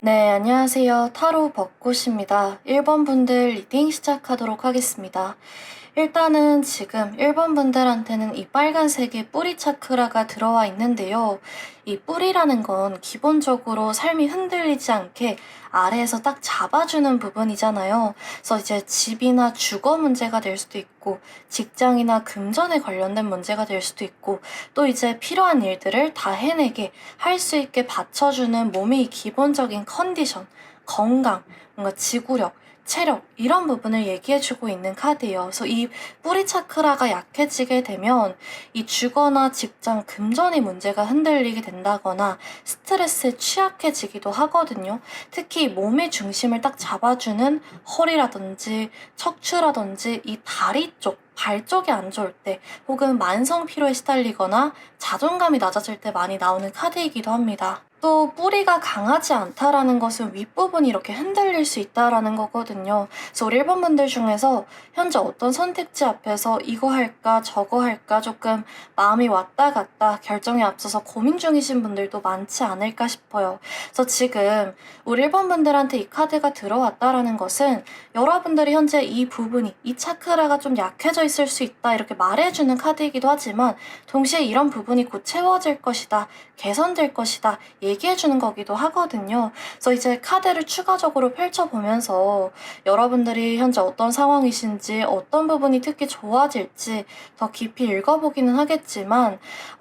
네, 안녕하세요. 타로 벚꽃입니다. 1번 분들 리딩 시작하도록 하겠습니다. 일단은 지금 1번 분들한테는 이 빨간색의 뿌리 차크라가 들어와 있는데요. 이 뿌리라는 건 기본적으로 삶이 흔들리지 않게 아래에서 딱 잡아주는 부분이잖아요. 그래서 이제 집이나 주거 문제가 될 수도 있고, 직장이나 금전에 관련된 문제가 될 수도 있고, 또 이제 필요한 일들을 다 해내게 할 수 있게 받쳐주는 몸의 기본적인 컨디션, 건강, 뭔가 지구력, 체력 이런 부분을 얘기해주고 있는 카드예요. 그래서 이 뿌리 차크라가 약해지게 되면 이 주거나 직장, 금전의 문제가 흔들리게 된다거나 스트레스에 취약해지기도 하거든요. 특히 몸의 중심을 딱 잡아주는 허리라든지 척추라든지 이 다리 쪽, 발 쪽이 안 좋을 때 혹은 만성 피로에 시달리거나 자존감이 낮아질 때 많이 나오는 카드이기도 합니다. 또 뿌리가 강하지 않다라는 것은 윗부분이 이렇게 흔들릴 수 있다라는 거거든요. 그래서 우리 1번 분들 중에서 현재 어떤 선택지 앞에서 이거 할까 저거 할까 조금 마음이 왔다 갔다 결정에 앞서서 고민 중이신 분들도 많지 않을까 싶어요. 그래서 지금 우리 1번 분들한테 이 카드가 들어왔다라는 것은 여러분들이 현재 이 부분이 이 차크라가 좀 약해져 있을 수 있다 이렇게 말해주는 카드이기도 하지만 동시에 이런 부분이 곧 채워질 것이다, 개선될 것이다 얘기해주는 거기도 하거든요. 그래서 이제 카드를 추가적으로 펼쳐보면서 여러분들이 현재 어떤 상황이신지 어떤 부분이 특히 좋아질지 더 깊이 읽어보기는 하겠지만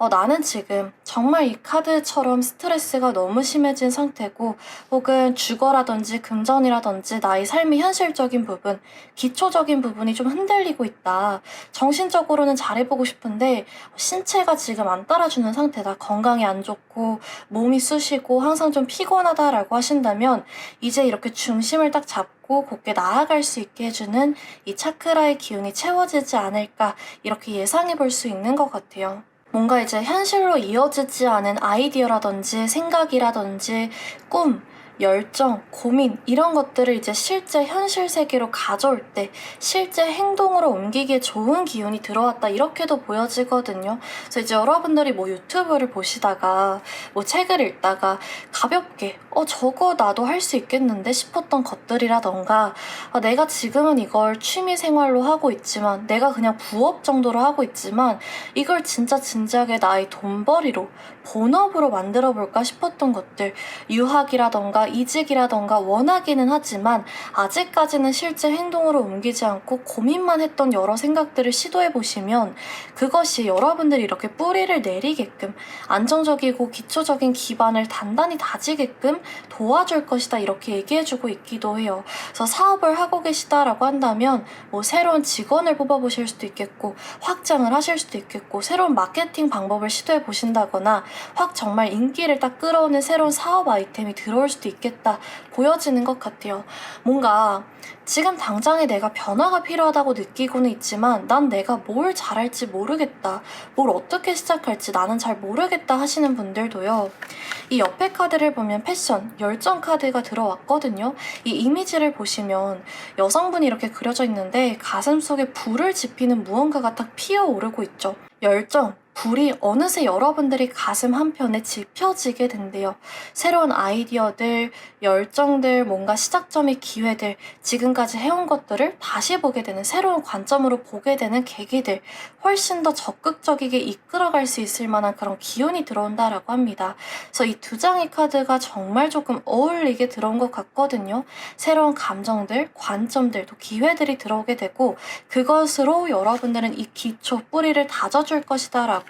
나는 지금 정말 이 카드처럼 스트레스가 너무 심해진 상태고 혹은 주거라든지 금전이라든지 나의 삶의 현실적인 부분, 기초적인 부분이 좀 흔들리고 있다. 정신적으로는 잘해보고 싶은데 신체가 지금 안 따라주는 상태다. 건강이 안 좋고 몸이 쑤시고 항상 좀 피곤하다라고 하신다면 이제 이렇게 중심을 딱 잡고 곧게 나아갈 수 있게 해주는 이 차크라의 기운이 채워지지 않을까 이렇게 예상해 볼 수 있는 것 같아요. 뭔가 이제 현실로 이어지지 않은 아이디어라든지 생각이라든지 꿈, 열정, 고민 이런 것들을 이제 실제 현실 세계로 가져올 때 실제 행동으로 옮기기에 좋은 기운이 들어왔다 이렇게도 보여지거든요. 그래서 이제 여러분들이 뭐 유튜브를 보시다가 뭐 책을 읽다가 가볍게 저거 나도 할 수 있겠는데 싶었던 것들이라던가 내가 지금은 이걸 취미 생활로 하고 있지만 내가 그냥 부업 정도로 하고 있지만 이걸 진짜 진지하게 나의 돈벌이로 본업으로 만들어 볼까 싶었던 것들 유학이라던가 이직이라던가 원하기는 하지만 아직까지는 실제 행동으로 옮기지 않고 고민만 했던 여러 생각들을 시도해 보시면 그것이 여러분들이 이렇게 뿌리를 내리게끔 안정적이고 기초적인 기반을 단단히 다지게끔 도와줄 것이다 이렇게 얘기해주고 있기도 해요. 그래서 사업을 하고 계시다라고 한다면 뭐 새로운 직원을 뽑아보실 수도 있겠고 확장을 하실 수도 있겠고 새로운 마케팅 방법을 시도해 보신다거나 확 정말 인기를 딱 끌어오는 새로운 사업 아이템이 들어올 수도 있겠다 보여지는 것 같아요. 뭔가 지금 당장에 내가 변화가 필요하다고 느끼고는 있지만 난 내가 뭘 잘할지 모르겠다. 뭘 어떻게 시작할지 나는 잘 모르겠다 하시는 분들도요. 이 옆에 카드를 보면 패션, 열정 카드가 들어왔거든요. 이 이미지를 보시면 여성분이 이렇게 그려져 있는데 가슴 속에 불을 지피는 무언가가 딱 피어오르고 있죠. 열정, 불이 어느새 여러분들이 가슴 한편에 지펴지게 된대요. 새로운 아이디어들, 열정들, 뭔가 시작점의 기회들, 지금까지 해온 것들을 다시 보게 되는 새로운 관점으로 보게 되는 계기들, 훨씬 더 적극적이게 이끌어갈 수 있을 만한 그런 기운이 들어온다라고 합니다. 그래서 이 두 장의 카드가 정말 조금 어울리게 들어온 것 같거든요. 새로운 감정들, 관점들, 또 기회들이 들어오게 되고 그것으로 여러분들은 이 기초 뿌리를 다져줄 것이다 라고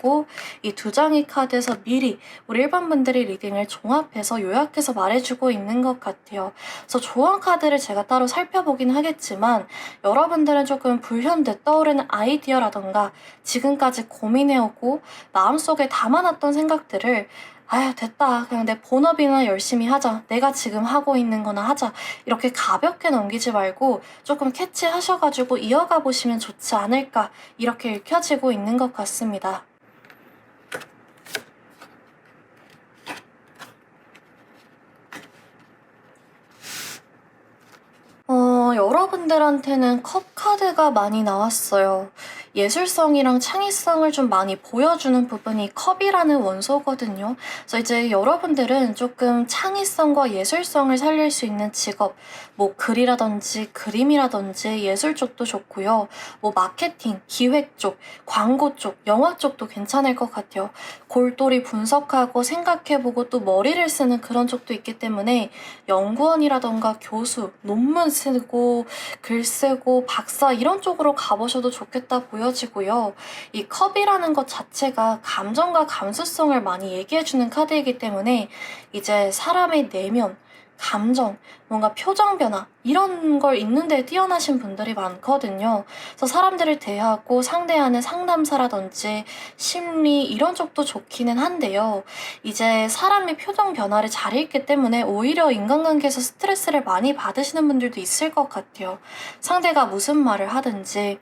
이 두 장의 카드에서 미리 우리 일반 분들이 리딩을 종합해서 요약해서 말해주고 있는 것 같아요. 그래서 조언 카드를 제가 따로 살펴보긴 하겠지만 여러분들은 조금 불현듯 떠오르는 아이디어라던가 지금까지 고민해오고 마음속에 담아놨던 생각들을 아휴 됐다 그냥 내 본업이나 열심히 하자 내가 지금 하고 있는 거나 하자 이렇게 가볍게 넘기지 말고 조금 캐치하셔가지고 이어가 보시면 좋지 않을까 이렇게 읽혀지고 있는 것 같습니다. 여러분들한테는 컵 카드가 많이 나왔어요. 예술성이랑 창의성을 좀 많이 보여주는 부분이 컵이라는 원소거든요. 그래서 이제 여러분들은 조금 창의성과 예술성을 살릴 수 있는 직업, 뭐 글이라든지 그림이라든지 예술 쪽도 좋고요. 뭐 마케팅, 기획 쪽, 광고 쪽, 영화 쪽도 괜찮을 것 같아요. 골똘히 분석하고 생각해보고 또 머리를 쓰는 그런 쪽도 있기 때문에 연구원이라던가 교수, 논문 쓰고 글 쓰고 박사 이런 쪽으로 가보셔도 좋겠다 보여지고요. 이 컵이라는 것 자체가 감정과 감수성을 많이 얘기해주는 카드이기 때문에 이제 사람의 내면, 감정, 뭔가 표정 변화 이런 걸 읽는 데 뛰어나신 분들이 많거든요. 그래서 사람들을 대하고 상대하는 상담사라든지 심리 이런 쪽도 좋기는 한데요. 이제 사람의 표정 변화를 잘 읽기 때문에 오히려 인간관계에서 스트레스를 많이 받으시는 분들도 있을 것 같아요. 상대가 무슨 말을 하든지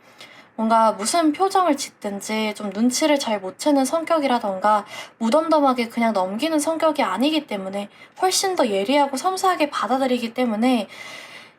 뭔가 무슨 표정을 짓든지 좀 눈치를 잘 못 채는 성격이라던가 무덤덤하게 그냥 넘기는 성격이 아니기 때문에 훨씬 더 예리하고 섬세하게 받아들이기 때문에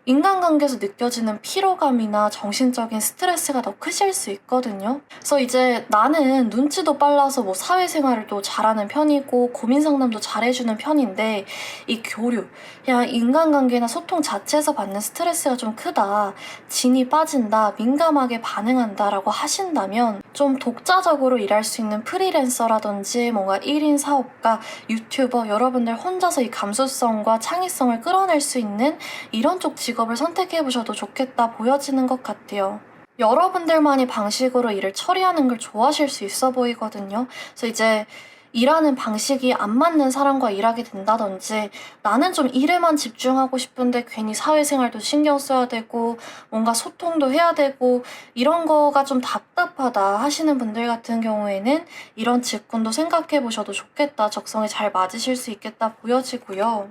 인간관계에서 느껴지는 피로감이나 정신적인 스트레스가 더 크실 수 있거든요. 그래서 이제 나는 눈치도 빨라서 뭐 사회생활도 잘하는 편이고 고민 상담도 잘해주는 편인데 이 교류, 그냥 인간관계나 소통 자체에서 받는 스트레스가 좀 크다, 진이 빠진다, 민감하게 반응한다라고 하신다면 좀 독자적으로 일할 수 있는 프리랜서라든지 뭔가 1인 사업가, 유튜버 여러분들 혼자서 이 감수성과 창의성을 끌어낼 수 있는 이런 쪽 직업을 선택해보셔도 좋겠다 보여지는 것 같아요. 여러분들만의 방식으로 일을 처리하는 걸 좋아하실 수 있어 보이거든요. 그래서 이제 일하는 방식이 안 맞는 사람과 일하게 된다든지 나는 좀 일에만 집중하고 싶은데 괜히 사회생활도 신경 써야 되고 뭔가 소통도 해야 되고 이런 거가 좀 답답하다 하시는 분들 같은 경우에는 이런 직군도 생각해 보셔도 좋겠다. 적성에 잘 맞으실 수 있겠다 보여지고요.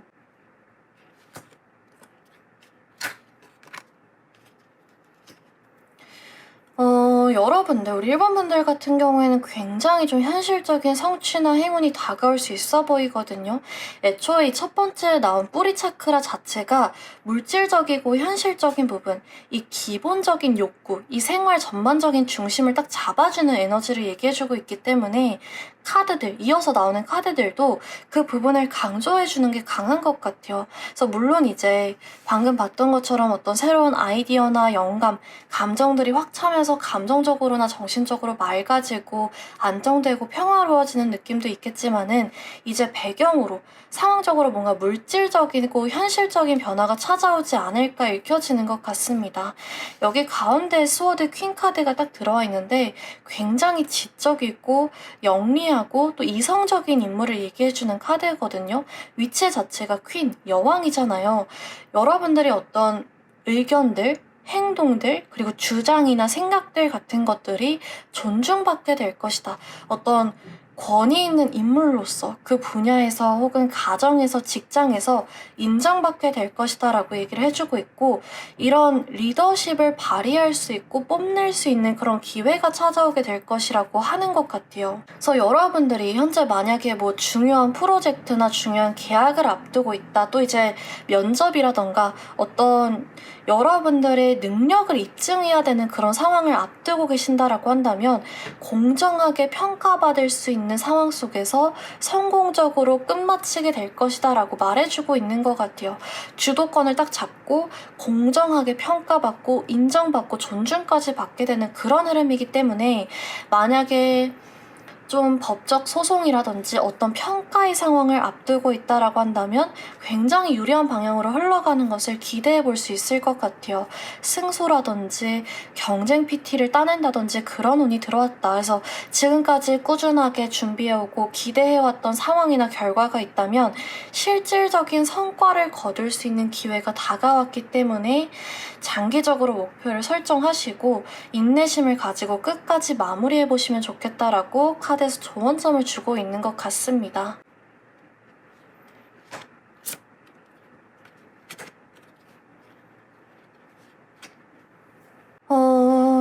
여러분들, 우리 1번 분들 같은 경우에는 굉장히 좀 현실적인 성취나 행운이 다가올 수 있어 보이거든요. 애초에 이 첫 번째 나온 뿌리 차크라 자체가 물질적이고 현실적인 부분, 이 기본적인 욕구, 이 생활 전반적인 중심을 딱 잡아주는 에너지를 얘기해주고 있기 때문에 카드들, 이어서 나오는 카드들도 그 부분을 강조해주는 게 강한 것 같아요. 그래서 물론 이제 방금 봤던 것처럼 어떤 새로운 아이디어나 영감, 감정들이 확 차면서 감정적으로나 정신적으로 맑아지고 안정되고 평화로워지는 느낌도 있겠지만은 이제 배경으로 상황적으로 뭔가 물질적이고 현실적인 변화가 찾아오지 않을까 읽혀지는 것 같습니다. 여기 가운데 스워드 퀸 카드가 딱 들어와 있는데 굉장히 지적이고 영리하고 또 이성적인 인물을 얘기해주는 카드거든요. 위치 자체가 퀸, 여왕이잖아요. 여러분들이 어떤 의견들, 행동들, 그리고 주장이나 생각들 같은 것들이 존중받게 될 것이다. 어떤 권위 있는 인물로서 그 분야에서 혹은 가정에서 직장에서 인정받게 될 것이다 라고 얘기를 해주고 있고 이런 리더십을 발휘할 수 있고 뽐낼 수 있는 그런 기회가 찾아오게 될 것이라고 하는 것 같아요. 그래서 여러분들이 현재 만약에 뭐 중요한 프로젝트나 중요한 계약을 앞두고 있다, 또 이제 면접이라던가 어떤 여러분들의 능력을 입증해야 되는 그런 상황을 앞두고 계신다라고 한다면 공정하게 평가받을 수 있는 상황 속에서 성공적으로 끝마치게 될 것이다 라고 말해주고 있는 것 같아요. 주도권을 딱 잡고 공정하게 평가받고 인정받고 존중까지 받게 되는 그런 흐름이기 때문에 만약에 좀 법적 소송이라든지 어떤 평가의 상황을 앞두고 있다라고 한다면 굉장히 유리한 방향으로 흘러가는 것을 기대해 볼 수 있을 것 같아요. 승소라든지 경쟁 PT를 따낸다든지 그런 운이 들어왔다. 그래서 지금까지 꾸준하게 준비해오고 기대해왔던 상황이나 결과가 있다면 실질적인 성과를 거둘 수 있는 기회가 다가왔기 때문에 장기적으로 목표를 설정하시고 인내심을 가지고 끝까지 마무리해 보시면 좋겠다라고 카드에서 조언점을 주고 있는 것 같습니다.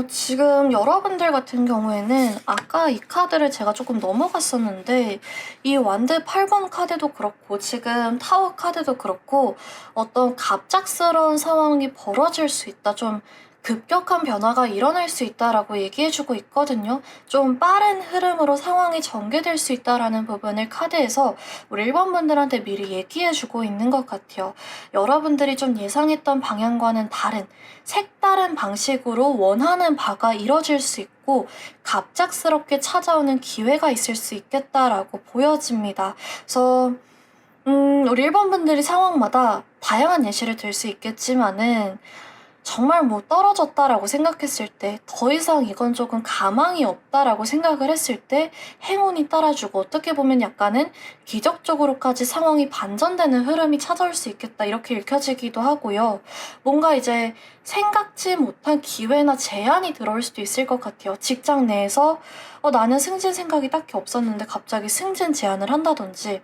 지금 여러분들 같은 경우에는 아까 이 카드를 제가 조금 넘어갔었는데 이 완드 8번 카드도 그렇고 지금 타워 카드도 그렇고 어떤 갑작스러운 상황이 벌어질 수 있다. 좀 급격한 변화가 일어날 수 있다라고 얘기해주고 있거든요. 좀 빠른 흐름으로 상황이 전개될 수 있다라는 부분을 카드에서 우리 1번 분들한테 미리 얘기해주고 있는 것 같아요. 여러분들이 좀 예상했던 방향과는 다른 색다른 방식으로 원하는 바가 이뤄질 수 있고 갑작스럽게 찾아오는 기회가 있을 수 있겠다라고 보여집니다. 그래서 우리 1번 분들이 상황마다 다양한 예시를 들 수 있겠지만은 정말 뭐 떨어졌다라고 생각했을 때 더 이상 이건 조금 가망이 없다라고 생각을 했을 때 행운이 따라주고 어떻게 보면 약간은 기적적으로까지 상황이 반전되는 흐름이 찾아올 수 있겠다 이렇게 읽혀지기도 하고요. 뭔가 이제 생각지 못한 기회나 제안이 들어올 수도 있을 것 같아요. 직장 내에서 나는 승진 생각이 딱히 없었는데 갑자기 승진 제안을 한다든지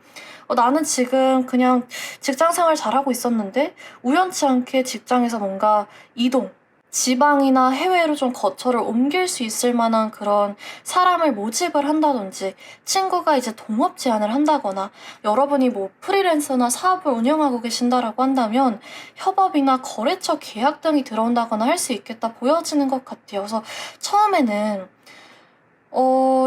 나는 지금 그냥 직장 생활 잘하고 있었는데 우연치 않게 직장에서 뭔가 이동, 지방이나 해외로 좀 거처를 옮길 수 있을 만한 그런 사람을 모집을 한다든지 친구가 이제 동업 제안을 한다거나 여러분이 뭐 프리랜서나 사업을 운영하고 계신다라고 한다면 협업이나 거래처 계약 등이 들어온다거나 할 수 있겠다 보여지는 것 같아요. 그래서 처음에는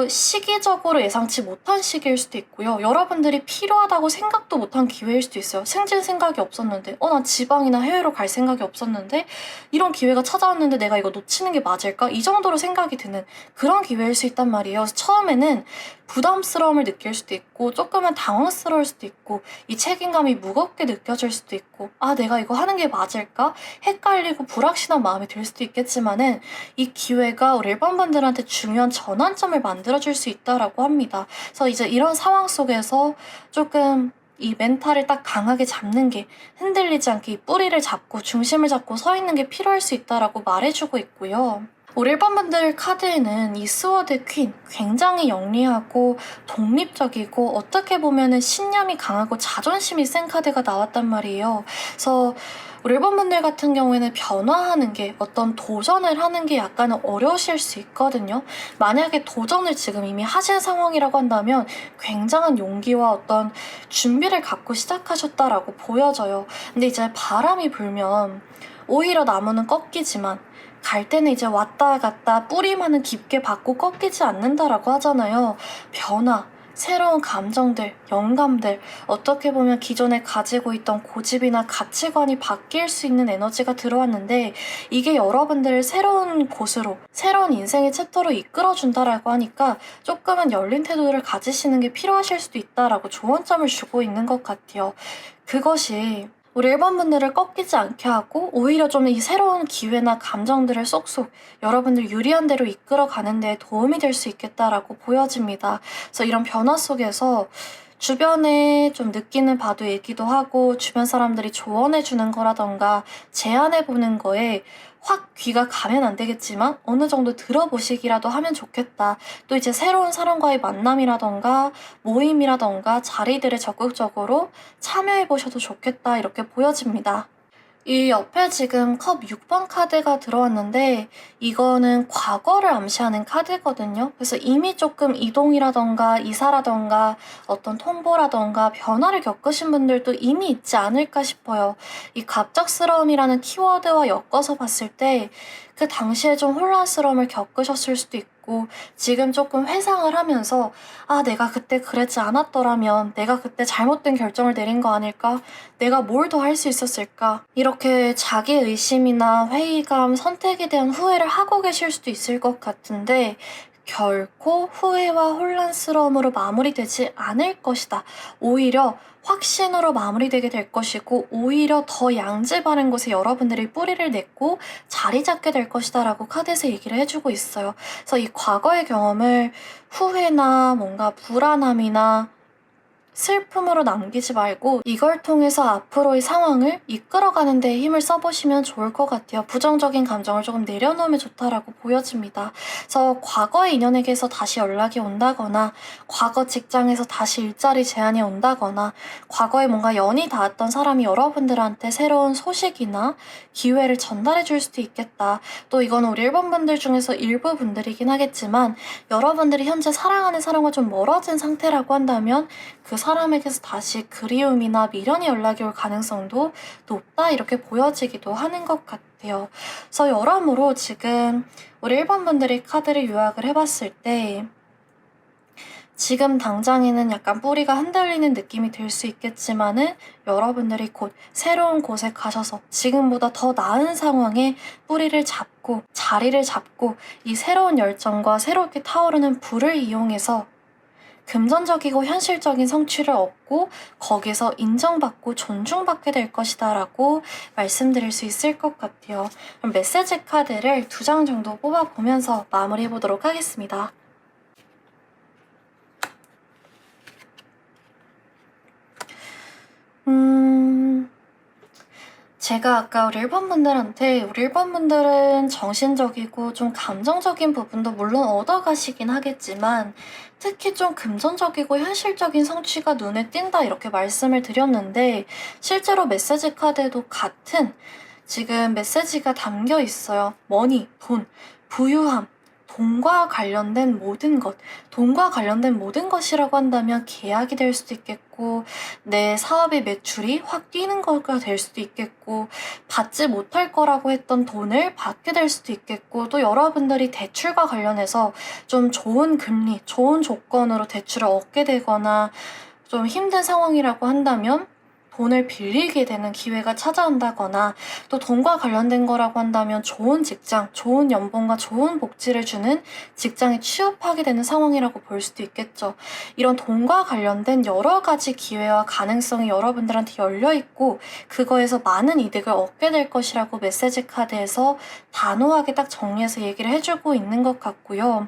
시기적으로 예상치 못한 시기일 수도 있고요. 여러분들이 필요하다고 생각도 못한 기회일 수도 있어요. 승진 생각이 없었는데, 난 지방이나 해외로 갈 생각이 없었는데, 이런 기회가 찾아왔는데 내가 이거 놓치는 게 맞을까? 이 정도로 생각이 드는 그런 기회일 수 있단 말이에요. 그래서 처음에는 부담스러움을 느낄 수도 있고, 조금은 당황스러울 수도 있고, 이 책임감이 무겁게 느껴질 수도 있고, 내가 이거 하는 게 맞을까? 헷갈리고 불확실한 마음이 들 수도 있겠지만은, 이 기회가 우리 1번 분들한테 중요한 전환점을 만들어줄 수 있다라고 합니다. 그래서 이제 이런 상황 속에서 조금 이 멘탈을 딱 강하게 잡는 게 흔들리지 않게 이 뿌리를 잡고 중심을 잡고 서 있는 게 필요할 수 있다라고 말해주고 있고요. 우리 1번 분들 카드에는 이 스워드 퀸 굉장히 영리하고 독립적이고 어떻게 보면은 신념이 강하고 자존심이 센 카드가 나왔단 말이에요. 그래서 우리 1번 분들 같은 경우에는 변화하는 게 어떤 도전을 하는 게 약간은 어려우실 수 있거든요. 만약에 도전을 지금 이미 하신 상황이라고 한다면 굉장한 용기와 어떤 준비를 갖고 시작하셨다라고 보여져요. 근데 이제 바람이 불면 오히려 나무는 꺾이지만 갈 때는 이제 왔다 갔다 뿌리만은 깊게 받고 꺾이지 않는다라고 하잖아요. 변화, 새로운 감정들, 영감들, 어떻게 보면 기존에 가지고 있던 고집이나 가치관이 바뀔 수 있는 에너지가 들어왔는데 이게 여러분들을 새로운 곳으로, 새로운 인생의 챕터로 이끌어준다라고 하니까 조금은 열린 태도를 가지시는 게 필요하실 수도 있다라고 조언점을 주고 있는 것 같아요. 그것이 우리 1번 분들을 꺾이지 않게 하고 오히려 좀 이 새로운 기회나 감정들을 쏙쏙 여러분들 유리한 대로 이끌어가는 데 도움이 될 수 있겠다라고 보여집니다. 그래서 이런 변화 속에서 주변에 좀 느끼는 바도 얘기도 하고 주변 사람들이 조언해주는 거라던가 제안해보는 거에 확 귀가 가면 안 되겠지만 어느 정도 들어보시기라도 하면 좋겠다. 또 이제 새로운 사람과의 만남이라던가 모임이라던가 자리들에 적극적으로 참여해보셔도 좋겠다 이렇게 보여집니다. 이 옆에 지금 컵 6번 카드가 들어왔는데 이거는 과거를 암시하는 카드거든요. 그래서 이미 조금 이동이라던가 이사라던가 어떤 통보라던가 변화를 겪으신 분들도 이미 있지 않을까 싶어요. 이 갑작스러움이라는 키워드와 엮어서 봤을 때 그 당시에 좀 혼란스러움을 겪으셨을 수도 있고 지금 조금 회상을 하면서 내가 그때 그랬지 않았더라면 내가 그때 잘못된 결정을 내린 거 아닐까? 내가 뭘 더 할 수 있었을까? 이렇게 자기 의심이나 회의감, 선택에 대한 후회를 하고 계실 수도 있을 것 같은데 결코 후회와 혼란스러움으로 마무리되지 않을 것이다. 오히려 확신으로 마무리되게 될 것이고 오히려 더 양지 바른 곳에 여러분들이 뿌리를 냈고 자리 잡게 될 것이다 라고 카드에서 얘기를 해주고 있어요. 그래서 이 과거의 경험을 후회나 뭔가 불안함이나 슬픔으로 남기지 말고 이걸 통해서 앞으로의 상황을 이끌어가는 데 힘을 써보시면 좋을 것 같아요. 부정적인 감정을 조금 내려놓으면 좋다라고 보여집니다. 그래서 과거의 인연에게서 다시 연락이 온다거나 과거 직장에서 다시 일자리 제안이 온다거나 과거에 뭔가 연이 닿았던 사람이 여러분들한테 새로운 소식이나 기회를 전달해 줄 수도 있겠다. 또 이건 우리 1번 분들 중에서 일부 분들이긴 하겠지만 여러분들이 현재 사랑하는 사람과 좀 멀어진 상태라고 한다면 그 사람에게서 다시 그리움이나 미련의 연락이 올 가능성도 높다 이렇게 보여지기도 하는 것 같아요. 같아요. 그래서 여러모로 지금 우리 1번 분들이 카드를 요약을 해봤을 때 지금 당장에는 약간 뿌리가 흔들리는 느낌이 들 수 있겠지만은 여러분들이 곧 새로운 곳에 가셔서 지금보다 더 나은 상황에 뿌리를 잡고 자리를 잡고 이 새로운 열정과 새롭게 타오르는 불을 이용해서 금전적이고 현실적인 성취를 얻고 거기서 인정받고 존중받게 될 것이다 라고 말씀드릴 수 있을 것 같아요. 그럼 메시지 카드를 2장 정도 뽑아보면서 마무리해 보도록 하겠습니다. 제가 아까 우리 1번 분들한테 우리 1번 분들은 정신적이고 좀 감정적인 부분도 물론 얻어가시긴 하겠지만 특히 좀 금전적이고 현실적인 성취가 눈에 띈다 이렇게 말씀을 드렸는데 실제로 메시지 카드에도 같은 지금 메시지가 담겨 있어요. 머니, 돈, 부유함, 돈과 관련된 모든 것, 돈과 관련된 모든 것이라고 한다면 계약이 될 수도 있겠고 내 사업의 매출이 확 뛰는 거가 될 수도 있겠고 받지 못할 거라고 했던 돈을 받게 될 수도 있겠고 또 여러분들이 대출과 관련해서 좀 좋은 금리, 좋은 조건으로 대출을 얻게 되거나 좀 힘든 상황이라고 한다면 돈을 빌리게 되는 기회가 찾아온다거나 또 돈과 관련된 거라고 한다면 좋은 직장, 좋은 연봉과 좋은 복지를 주는 직장에 취업하게 되는 상황이라고 볼 수도 있겠죠. 이런 돈과 관련된 여러 가지 기회와 가능성이 여러분들한테 열려있고 그거에서 많은 이득을 얻게 될 것이라고 메시지 카드에서 단호하게 딱 정리해서 얘기를 해주고 있는 것 같고요.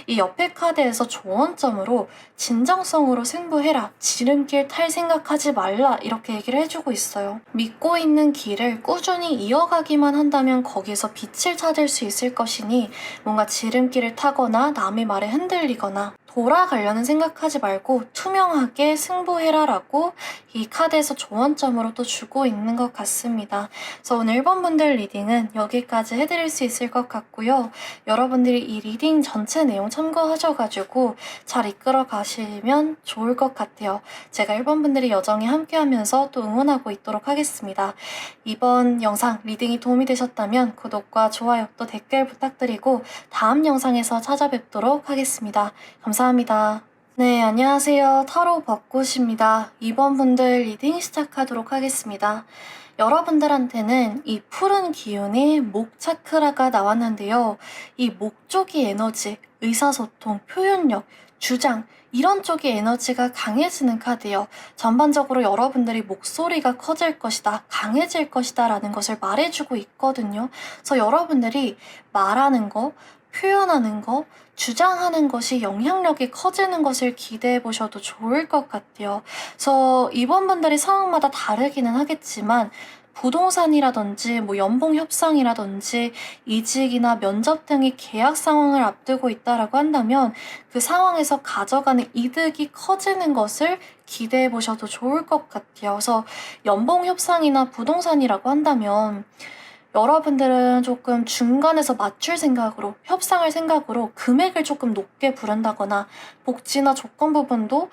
이 옆에 카드에서 조언점으로 진정성으로 승부해라, 지름길 탈 생각하지 말라 이렇게 얘기를 해주고 있어요. 믿고 있는 길을 꾸준히 이어가기만 한다면 거기서 빛을 찾을 수 있을 것이니 뭔가 지름길을 타거나 남의 말에 흔들리거나 돌아가려는 생각하지 말고 투명하게 승부해라라고 이 카드에서 조언점으로 또 주고 있는 것 같습니다. 그래서 오늘 1번 분들 리딩은 여기까지 해드릴 수 있을 것 같고요. 여러분들이 이 리딩 전체 내용 참고하셔가지고 잘 이끌어 가시면 좋을 것 같아요. 제가 1번 분들이 여정에 함께하면서 또 응원하고 있도록 하겠습니다. 이번 영상 리딩이 도움이 되셨다면 구독과 좋아요 또 댓글 부탁드리고 다음 영상에서 찾아뵙도록 하겠습니다. 감사합니다. 네, 안녕하세요. 타로 벚꽃입니다. 2번 분들 리딩 시작하도록 하겠습니다. 여러분들한테는 이 푸른 기운의 목 차크라가 나왔는데요. 이 목 쪽의 에너지, 의사소통, 표현력, 주장 이런 쪽의 에너지가 강해지는 카드예요. 전반적으로 여러분들이 목소리가 커질 것이다, 강해질 것이다 라는 것을 말해주고 있거든요. 그래서 여러분들이 말하는 거, 표현하는 거, 주장하는 것이 영향력이 커지는 것을 기대해 보셔도 좋을 것 같아요. 그래서 이번 분들이 상황마다 다르기는 하겠지만 부동산이라든지 뭐 연봉 협상이라든지 이직이나 면접 등의 계약 상황을 앞두고 있다라고 한다면 그 상황에서 가져가는 이득이 커지는 것을 기대해 보셔도 좋을 것 같아요. 그래서 연봉 협상이나 부동산이라고 한다면 여러분들은 조금 중간에서 맞출 생각으로 협상할 생각으로 금액을 조금 높게 부른다거나 복지나 조건 부분도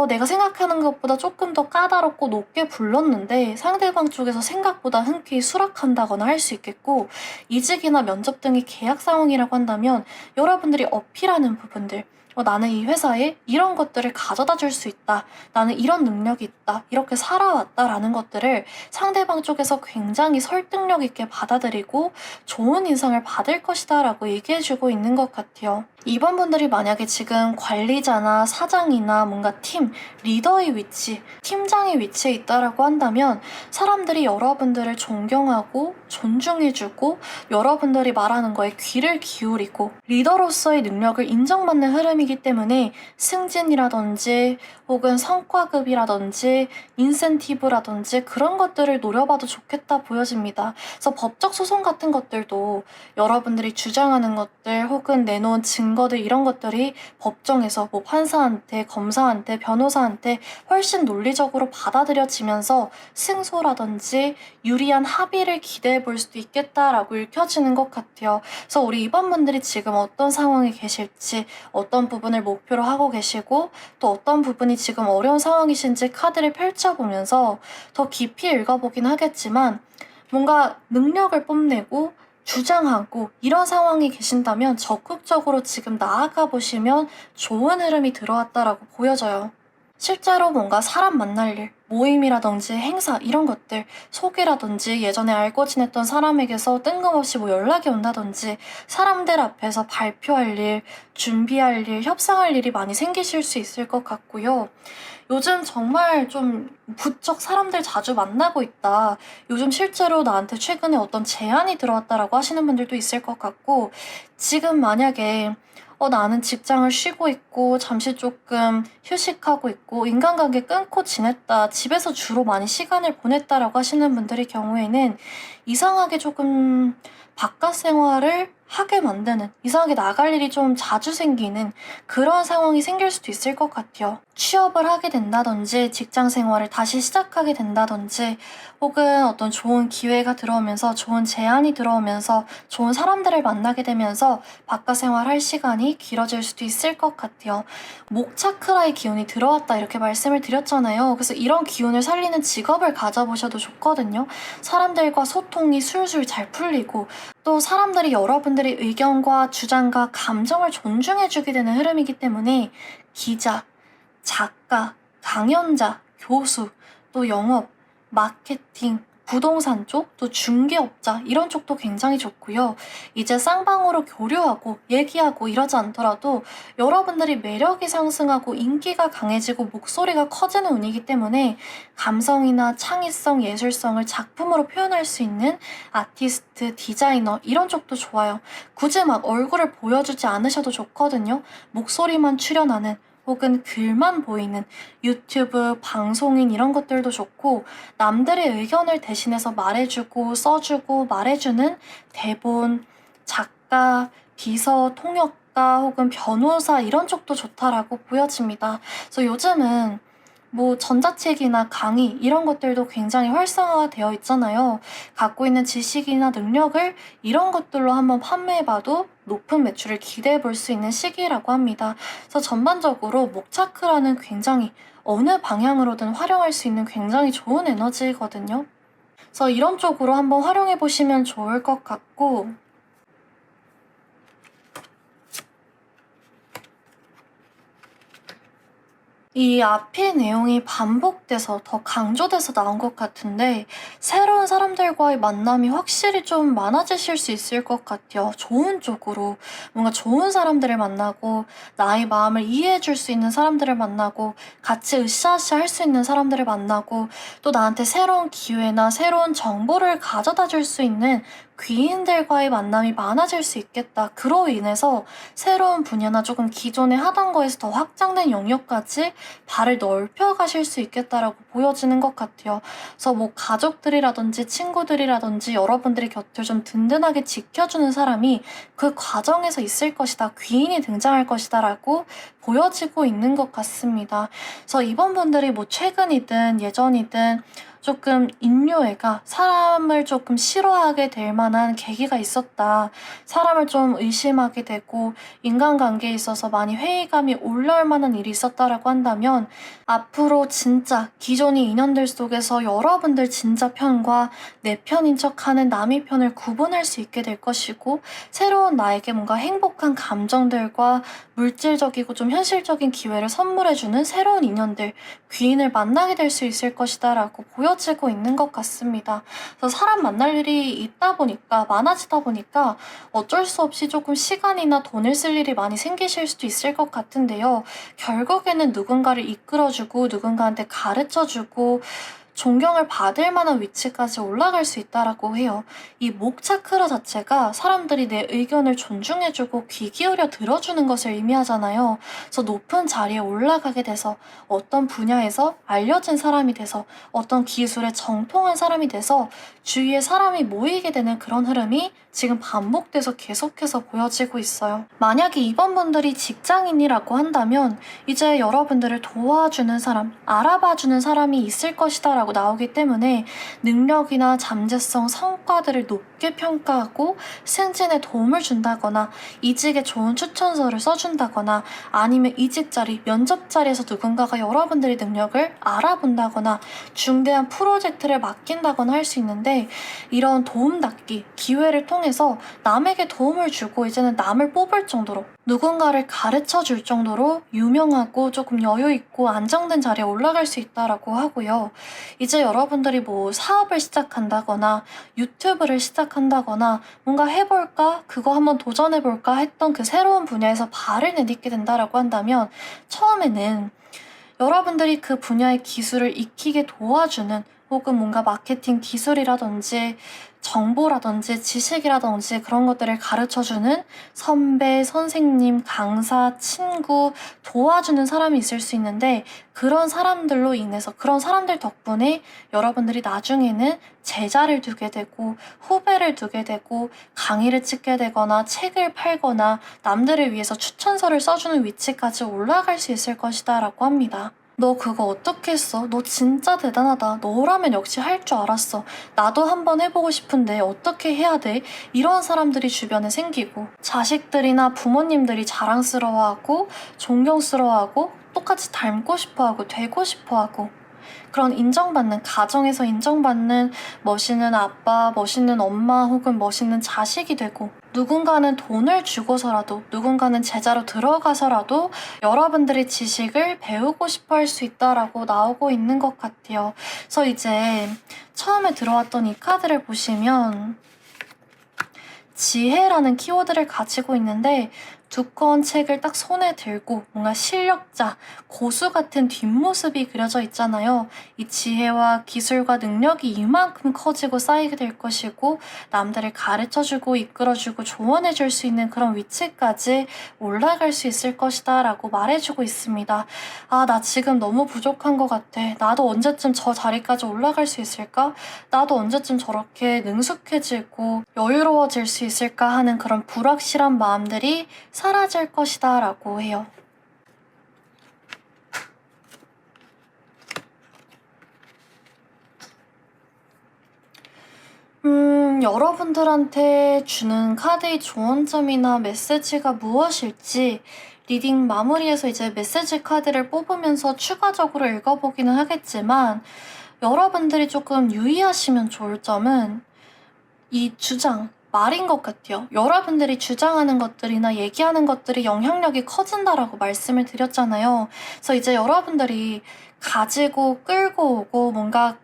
내가 생각하는 것보다 조금 더 까다롭고 높게 불렀는데 상대방 쪽에서 생각보다 흔쾌히 수락한다거나 할 수 있겠고 이직이나 면접 등의 계약 상황이라고 한다면 여러분들이 어필하는 부분들 나는 이 회사에 이런 것들을 가져다 줄 수 있다. 나는 이런 능력이 있다. 이렇게 살아왔다라는 것들을 상대방 쪽에서 굉장히 설득력 있게 받아들이고 좋은 인상을 받을 것이다 라고 얘기해주고 있는 것 같아요. 이번 분들이 만약에 지금 관리자나 사장이나 뭔가 팀, 리더의 위치, 팀장의 위치에 있다라고 한다면 사람들이 여러분들을 존경하고 존중해주고 여러분들이 말하는 거에 귀를 기울이고 리더로서의 능력을 인정받는 흐름이기 때문에 승진이라든지 혹은 성과급이라든지 인센티브라든지 그런 것들을 노려봐도 좋겠다 보여집니다. 그래서 법적 소송 같은 것들도 여러분들이 주장하는 것들 혹은 내놓은 증거들 이런 것들이 법정에서 뭐 판사한테 검사한테 변호사한테 훨씬 논리적으로 받아들여지면서 승소라든지 유리한 합의를 기대해 볼 수도 있겠다라고 읽혀지는 것 같아요. 그래서 우리 이번 분들이 지금 어떤 상황에 계실지 어떤 부분을 목표로 하고 계시고 또 어떤 부분이 지금 어려운 상황이신지 카드를 펼쳐보면서 더 깊이 읽어보긴 하겠지만 뭔가 능력을 뽐내고 주장하고 이런 상황이 계신다면 적극적으로 지금 나아가 보시면 좋은 흐름이 들어왔다라고 보여져요. 실제로 뭔가 사람 만날 일, 모임이라든지 행사 이런 것들, 소개라든지 예전에 알고 지냈던 사람에게서 뜬금없이 뭐 연락이 온다든지 사람들 앞에서 발표할 일, 준비할 일, 협상할 일이 많이 생기실 수 있을 것 같고요. 요즘 정말 좀 부쩍 사람들 자주 만나고 있다. 요즘 실제로 나한테 최근에 어떤 제안이 들어왔다라고 하시는 분들도 있을 것 같고, 지금 만약에 나는 직장을 쉬고 있고, 잠시 조금 휴식하고 있고, 인간관계 끊고 지냈다, 집에서 주로 많이 시간을 보냈다라고 하시는 분들의 경우에는 이상하게 조금 바깥 생활을 하게 만드는, 이상하게 나갈 일이 좀 자주 생기는 그런 상황이 생길 수도 있을 것 같아요. 취업을 하게 된다든지, 직장 생활을 다시 시작하게 된다든지, 혹은 어떤 좋은 기회가 들어오면서, 좋은 제안이 들어오면서, 좋은 사람들을 만나게 되면서 바깥 생활할 시간이 길어질 수도 있을 것 같아요. 목 차크라의 기운이 들어왔다 이렇게 말씀을 드렸잖아요. 그래서 이런 기운을 살리는 직업을 가져보셔도 좋거든요. 사람들과 소통이 술술 잘 풀리고, 또 사람들이 여러분들의 의견과 주장과 감정을 존중해주게 되는 흐름이기 때문에 기자, 작가, 강연자, 교수, 또 영업, 마케팅, 부동산 쪽, 또 중개업자 이런 쪽도 굉장히 좋고요. 이제 쌍방으로 교류하고 얘기하고 이러지 않더라도 여러분들이 매력이 상승하고 인기가 강해지고 목소리가 커지는 운이기 때문에 감성이나 창의성, 예술성을 작품으로 표현할 수 있는 아티스트, 디자이너 이런 쪽도 좋아요. 굳이 막 얼굴을 보여주지 않으셔도 좋거든요. 목소리만 출연하는 혹은 글만 보이는 유튜브, 방송인 이런 것들도 좋고, 남들의 의견을 대신해서 말해주고 써주고 말해주는 대본, 작가, 비서, 통역가 혹은 변호사 이런 쪽도 좋다라고 보여집니다. 그래서 요즘은 뭐 전자책이나 강의 이런 것들도 굉장히 활성화되어 있잖아요. 갖고 있는 지식이나 능력을 이런 것들로 한번 판매해봐도 높은 매출을 기대해 볼 수 있는 시기라고 합니다. 그래서 전반적으로 목차크라는 굉장히 어느 방향으로든 활용할 수 있는 굉장히 좋은 에너지거든요. 그래서 이런 쪽으로 한번 활용해 보시면 좋을 것 같고, 이 앞의 내용이 반복돼서 더 강조돼서 나온 것 같은데, 새로운 사람들과의 만남이 확실히 좀 많아지실 수 있을 것 같아요. 좋은 쪽으로. 뭔가 좋은 사람들을 만나고, 나의 마음을 이해해 줄 수 있는 사람들을 만나고, 같이 으쌰으쌰 할 수 있는 사람들을 만나고, 또 나한테 새로운 기회나 새로운 정보를 가져다 줄 수 있는 귀인들과의 만남이 많아질 수 있겠다. 그로 인해서 새로운 분야나 조금 기존에 하던 거에서 더 확장된 영역까지 발을 넓혀 가실 수 있겠다라고 보여지는 것 같아요. 그래서 뭐 가족들이라든지 친구들이라든지 여러분들의 곁을 좀 든든하게 지켜주는 사람이 그 과정에서 있을 것이다. 귀인이 등장할 것이다라고 보여지고 있는 것 같습니다. 그래서 이번 분들이 뭐 최근이든 예전이든 조금 인류애가 사람을 조금 싫어하게 될 만한 계기가 있었다. 사람을 좀 의심하게 되고 인간관계에 있어서 많이 회의감이 올라올 만한 일이 있었다라고 한다면, 앞으로 진짜 기존의 인연들 속에서 여러분들 진짜 편과 내 편인 척하는 남의 편을 구분할 수 있게 될 것이고, 새로운 나에게 뭔가 행복한 감정들과 물질적이고 좀 현실적인 기회를 선물해주는 새로운 인연들, 귀인을 만나게 될 수 있을 것이다 라고 보여지고 있는 것 같습니다. 그래서 사람 만날 일이 있다 보니까, 많아지다 보니까 어쩔 수 없이 조금 시간이나 돈을 쓸 일이 많이 생기실 수도 있을 것 같은데요. 결국에는 누군가를 이끌어주고 누군가한테 가르쳐주고 존경을 받을 만한 위치까지 올라갈 수 있다라고 해요. 이 목 차크라 자체가 사람들이 내 의견을 존중해주고 귀 기울여 들어주는 것을 의미하잖아요. 그래서 높은 자리에 올라가게 돼서 어떤 분야에서 알려진 사람이 돼서 어떤 기술에 정통한 사람이 돼서 주위에 사람이 모이게 되는 그런 흐름이 지금 반복돼서 계속해서 보여지고 있어요. 만약에 이번 분들이 직장인이라고 한다면 이제 여러분들을 도와주는 사람, 알아봐주는 사람이 있을 것이다 라고 있다라고 나오기 때문에 능력이나 잠재성, 성과들을 높게 평가하고 승진에 도움을 준다거나 이직에 좋은 추천서를 써준다거나 아니면 이직 자리, 면접 자리에서 누군가가 여러분들의 능력을 알아본다거나 중대한 프로젝트를 맡긴다거나 할 수 있는데, 이런 도움닫기, 기회를 통해서 남에게 도움을 주고 이제는 남을 뽑을 정도로, 누군가를 가르쳐 줄 정도로 유명하고 조금 여유 있고 안정된 자리에 올라갈 수 있다라고 하고요. 이제 여러분들이 뭐 사업을 시작한다거나 유튜브를 시작한다거나 뭔가 해볼까? 그거 한번 도전해볼까? 했던 그 새로운 분야에서 발을 내딛게 된다라고 한다면, 처음에는 여러분들이 그 분야의 기술을 익히게 도와주는, 혹은 뭔가 마케팅 기술이라든지 정보라든지 지식이라든지 그런 것들을 가르쳐주는 선배, 선생님, 강사, 친구, 도와주는 사람이 있을 수 있는데, 그런 사람들로 인해서, 그런 사람들 덕분에 여러분들이 나중에는 제자를 두게 되고 후배를 두게 되고 강의를 찍게 되거나 책을 팔거나 남들을 위해서 추천서를 써주는 위치까지 올라갈 수 있을 것이다 라고 합니다. 너 그거 어떻게 했어? 너 진짜 대단하다. 너라면 역시 할 줄 알았어. 나도 한번 해보고 싶은데 어떻게 해야 돼? 이런 사람들이 주변에 생기고, 자식들이나 부모님들이 자랑스러워하고 존경스러워하고 똑같이 닮고 싶어하고 되고 싶어하고, 그런 인정받는, 가정에서 인정받는 멋있는 아빠, 멋있는 엄마 혹은 멋있는 자식이 되고, 누군가는 돈을 주고서라도, 누군가는 제자로 들어가서라도 여러분들의 지식을 배우고 싶어 할 수 있다라고 나오고 있는 것 같아요. 그래서 이제 처음에 들어왔던 이 카드를 보시면 지혜라는 키워드를 가지고 있는데, 두꺼운 책을 딱 손에 들고 뭔가 실력자, 고수 같은 뒷모습이 그려져 있잖아요. 이 지혜와 기술과 능력이 이만큼 커지고 쌓이게 될 것이고, 남들을 가르쳐주고 이끌어주고 조언해줄 수 있는 그런 위치까지 올라갈 수 있을 것이다 라고 말해주고 있습니다. 아, 나 지금 너무 부족한 것 같아. 나도 언제쯤 저 자리까지 올라갈 수 있을까? 나도 언제쯤 저렇게 능숙해지고 여유로워질 수 있을까 하는 그런 불확실한 마음들이 사라질 것이다 라고 해요. 여러분들한테 주는 카드의 조언점이나 메시지가 무엇일지 리딩 마무리에서 이제 메시지 카드를 뽑으면서 추가적으로 읽어보기는 하겠지만, 여러분들이 조금 유의하시면 좋을 점은 이 주장, 말인 것 같아요. 여러분들이 주장하는 것들이나 얘기하는 것들이 영향력이 커진다라고 말씀을 드렸잖아요. 그래서 이제 여러분들이 가지고 끌고 오고 뭔가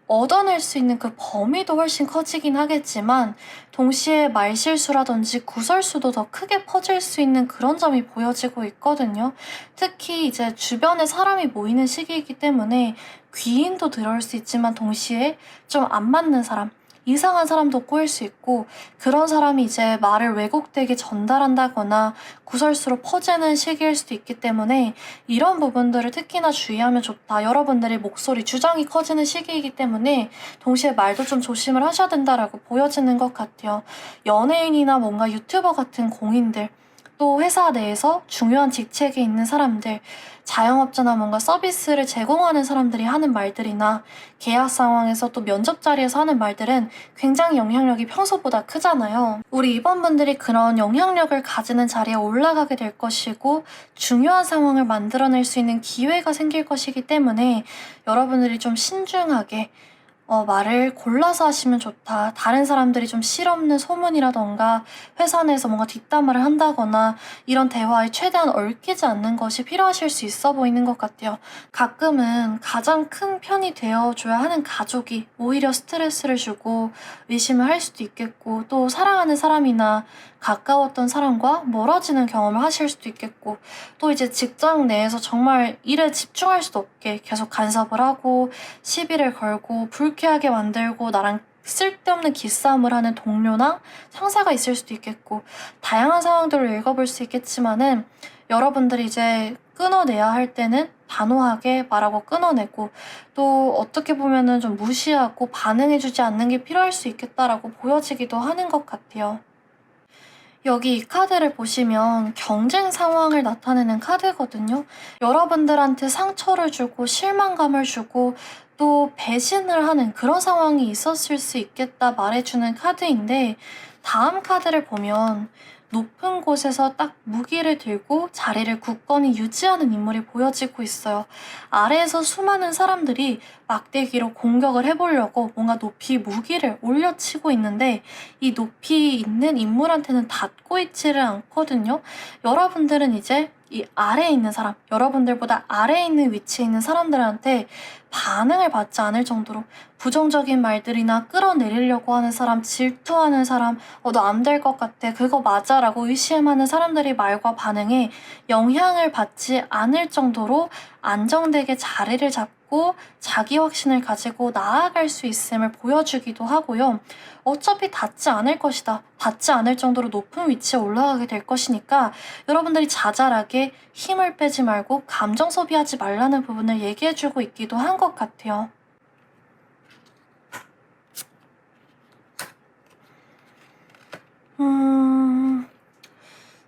얻어낼 수 있는 그 범위도 훨씬 커지긴 하겠지만, 동시에 말실수라든지 구설수도 더 크게 퍼질 수 있는 그런 점이 보여지고 있거든요. 특히 이제 주변에 사람이 모이는 시기이기 때문에 귀인도 들어올 수 있지만, 동시에 좀 안 맞는 사람, 이상한 사람도 꼬일 수 있고, 그런 사람이 이제 말을 왜곡되게 전달한다거나 구설수로 퍼지는 시기일 수도 있기 때문에, 이런 부분들을 특히나 주의하면 좋다. 여러분들의 목소리, 주장이 커지는 시기이기 때문에 동시에 말도 좀 조심을 하셔야 된다라고 보여지는 것 같아요. 연예인이나 뭔가 유튜버 같은 공인들, 또 회사 내에서 중요한 직책에 있는 사람들, 자영업자나 뭔가 서비스를 제공하는 사람들이 하는 말들이나 계약 상황에서 또 면접 자리에서 하는 말들은 굉장히 영향력이 평소보다 크잖아요. 우리 입원분들이 그런 영향력을 가지는 자리에 올라가게 될 것이고, 중요한 상황을 만들어낼 수 있는 기회가 생길 것이기 때문에 여러분들이 좀 신중하게 말을 골라서 하시면 좋다. 다른 사람들이 좀 실없는 소문이라던가 회사 내에서 뭔가 뒷담화를 한다거나 이런 대화에 최대한 얽히지 않는 것이 필요하실 수 있어 보이는 것 같아요. 가끔은 가장 큰 편이 되어줘야 하는 가족이 오히려 스트레스를 주고 의심을 할 수도 있겠고, 또 사랑하는 사람이나 가까웠던 사람과 멀어지는 경험을 하실 수도 있겠고, 또 이제 직장 내에서 정말 일에 집중할 수도 없게 계속 간섭을 하고 시비를 걸고 불쾌하게 만들고 나랑 쓸데없는 기싸움을 하는 동료나 상사가 있을 수도 있겠고, 다양한 상황들을 읽어볼 수 있겠지만은, 여러분들이 이제 끊어내야 할 때는 단호하게 말하고 끊어내고, 또 어떻게 보면은 좀 무시하고 반응해주지 않는 게 필요할 수 있겠다라고 보여지기도 하는 것 같아요. 여기 이 카드를 보시면 경쟁 상황을 나타내는 카드거든요. 여러분들한테 상처를 주고 실망감을 주고 또 배신을 하는 그런 상황이 있었을 수 있겠다 말해주는 카드인데, 다음 카드를 보면 높은 곳에서 딱 무기를 들고 자리를 굳건히 유지하는 인물이 보여지고 있어요. 아래에서 수많은 사람들이 막대기로 공격을 해보려고 뭔가 높이 무기를 올려치고 있는데, 이 높이 있는 인물한테는 닿고 있지를 않거든요. 여러분들은 이제 이 아래에 있는 사람, 여러분들보다 아래에 있는 위치에 있는 사람들한테 반응을 받지 않을 정도로 부정적인 말들이나 끌어내리려고 하는 사람, 질투하는 사람, 너 안 될 것 같아, 그거 맞아 라고 의심하는 사람들의 말과 반응에 영향을 받지 않을 정도로 안정되게 자리를 잡고 자기 확신을 가지고 나아갈 수 있음을 보여주기도 하고요. 어차피 닿지 않을 것이다, 닿지 않을 정도로 높은 위치에 올라가게 될 것이니까 여러분들이 자잘하게 힘을 빼지 말고 감정 소비하지 말라는 부분을 얘기해주고 있기도 한 것 같아요.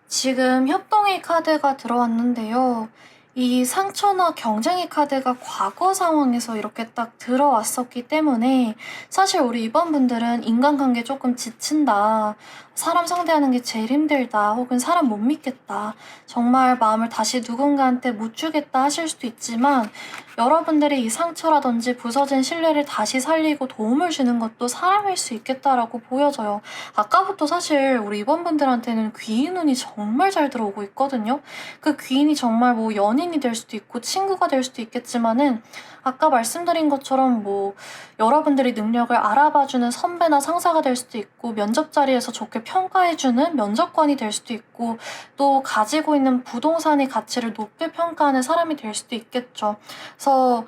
지금 협동의 카드가 들어왔는데요. 이 상처나 경쟁의 카드가 과거 상황에서 이렇게 딱 들어왔었기 때문에 사실 우리 이번 분들은 인간관계 조금 지친다, 사람 상대하는 게 제일 힘들다, 혹은 사람 못 믿겠다, 정말 마음을 다시 누군가한테 못 주겠다 하실 수도 있지만, 여러분들이 이 상처라든지 부서진 신뢰를 다시 살리고 도움을 주는 것도 사람일 수 있겠다라고 보여져요. 아까부터 사실 우리 이번 분들한테는 귀인 운이 정말 잘 들어오고 있거든요. 그 귀인이 정말 뭐 연인이 될 수도 있고 친구가 될 수도 있겠지만은, 아까 말씀드린 것처럼 뭐 여러분들이 능력을 알아봐주는 선배나 상사가 될 수도 있고, 면접 자리에서 좋게 평가해주는 면접관이 될 수도 있고, 또 가지고 있는 부동산의 가치를 높게 평가하는 사람이 될 수도 있겠죠. 그래서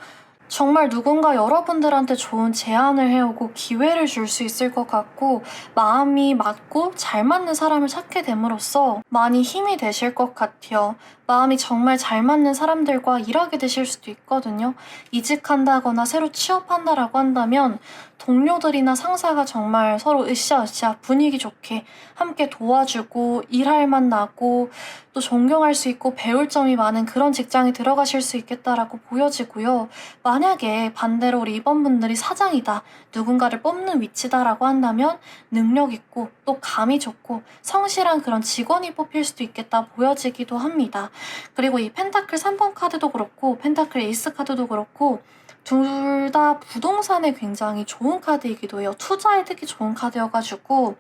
정말 누군가 여러분들한테 좋은 제안을 해오고 기회를 줄 수 있을 것 같고, 마음이 맞고 잘 맞는 사람을 찾게 됨으로써 많이 힘이 되실 것 같아요. 마음이 정말 잘 맞는 사람들과 일하게 되실 수도 있거든요. 이직한다거나 새로 취업한다라고 한다면 동료들이나 상사가 정말 서로 으쌰으쌰 분위기 좋게 함께 도와주고 일할 맛 나고 또 존경할 수 있고 배울 점이 많은 그런 직장에 들어가실 수 있겠다라고 보여지고요. 만약에 반대로 우리 이번 분들이 사장이다, 누군가를 뽑는 위치다라고 한다면 능력 있고 또 감이 좋고 성실한 그런 직원이 뽑힐 수도 있겠다 보여지기도 합니다. 그리고 이 펜타클 3번 카드도 그렇고 펜타클 에이스 카드도 그렇고 둘 다 부동산에 굉장히 좋은 카드이기도 해요. 투자에 특히 좋은 카드여가지고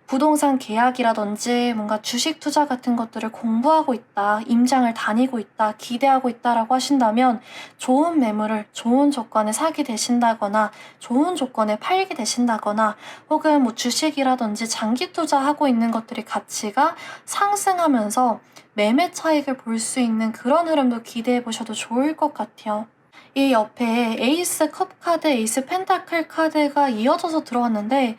부동산 계약이라든지 뭔가 주식 투자 같은 것들을 공부하고 있다, 임장을 다니고 있다, 기대하고 있다라고 하신다면 좋은 매물을 좋은 조건에 사게 되신다거나 좋은 조건에 팔게 되신다거나, 혹은 뭐 주식이라든지 장기 투자하고 있는 것들이 가치가 상승하면서 매매 차익을 볼 수 있는 그런 흐름도 기대해 보셔도 좋을 것 같아요. 이 옆에 에이스 컵 카드, 에이스 펜타클 카드가 이어져서 들어왔는데,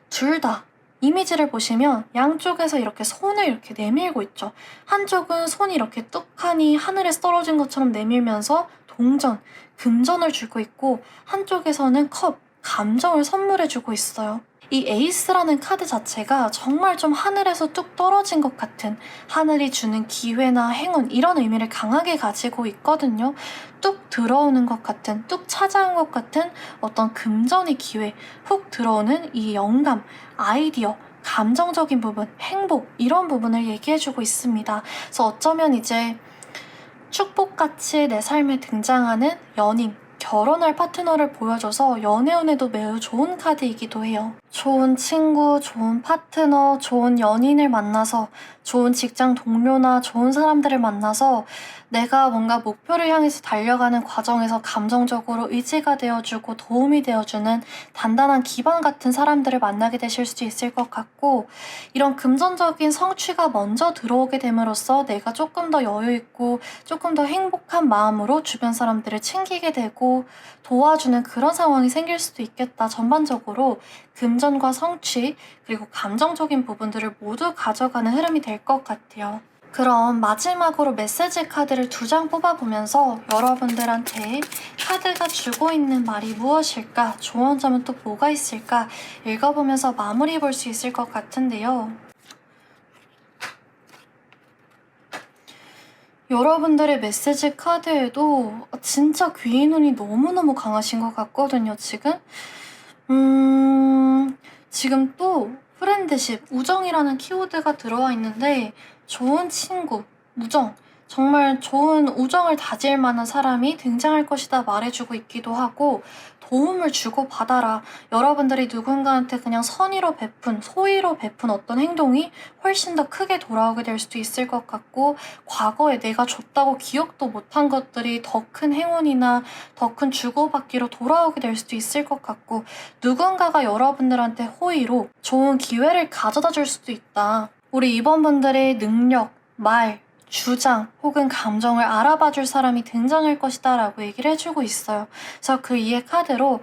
둘 다 이미지를 보시면 양쪽에서 이렇게 손을 이렇게 내밀고 있죠. 한쪽은 손이 이렇게 뚝하니 하늘에서 떨어진 것처럼 내밀면서 동전, 금전을 주고 있고, 한쪽에서는 컵, 감정을 선물해주고 있어요. 이 에이스라는 카드 자체가 정말 좀 하늘에서 뚝 떨어진 것 같은, 하늘이 주는 기회나 행운 이런 의미를 강하게 가지고 있거든요. 뚝 들어오는 것 같은, 뚝 찾아온 것 같은 어떤 금전의 기회, 훅 들어오는 이 영감, 아이디어, 감정적인 부분, 행복 이런 부분을 얘기해주고 있습니다. 그래서 어쩌면 이제 축복같이 내 삶에 등장하는 연인, 결혼할 파트너를 보여줘서 연애운에도 매우 좋은 카드이기도 해요. 좋은 친구, 좋은 파트너, 좋은 연인을 만나서, 좋은 직장 동료나 좋은 사람들을 만나서 내가 뭔가 목표를 향해서 달려가는 과정에서 감정적으로 의지가 되어주고 도움이 되어주는 단단한 기반 같은 사람들을 만나게 되실 수도 있을 것 같고, 이런 금전적인 성취가 먼저 들어오게 됨으로써 내가 조금 더 여유있고 조금 더 행복한 마음으로 주변 사람들을 챙기게 되고 도와주는 그런 상황이 생길 수도 있겠다. 전반적으로 금전과 성취 그리고 감정적인 부분들을 모두 가져가는 흐름이 될 것 같아요. 그럼 마지막으로 메시지 카드를 2장 뽑아보면서 여러분들한테 카드가 주고 있는 말이 무엇일까, 조언 점은 또 뭐가 있을까 읽어보면서 마무리 볼 수 있을 것 같은데요. 여러분들의 메시지 카드에도 진짜 귀인 운이 너무너무 강하신 것 같거든요, 지금. 지금 또 프렌드십, 우정이라는 키워드가 들어와 있는데 좋은 친구, 우정, 정말 좋은 우정을 다질 만한 사람이 등장할 것이다 말해주고 있기도 하고 도움을 주고받아라. 여러분들이 누군가한테 그냥 선의로 베푼, 소의로 베푼 어떤 행동이 훨씬 더 크게 돌아오게 될 수도 있을 것 같고 과거에 내가 줬다고 기억도 못한 것들이 더 큰 행운이나 더 큰 주고받기로 돌아오게 될 수도 있을 것 같고 누군가가 여러분들한테 호의로 좋은 기회를 가져다 줄 수도 있다. 우리 이번분들의 능력, 말, 주장 혹은 감정을 알아봐 줄 사람이 등장할 것이다 라고 얘기를 해주고 있어요. 그래서 그 이해 카드로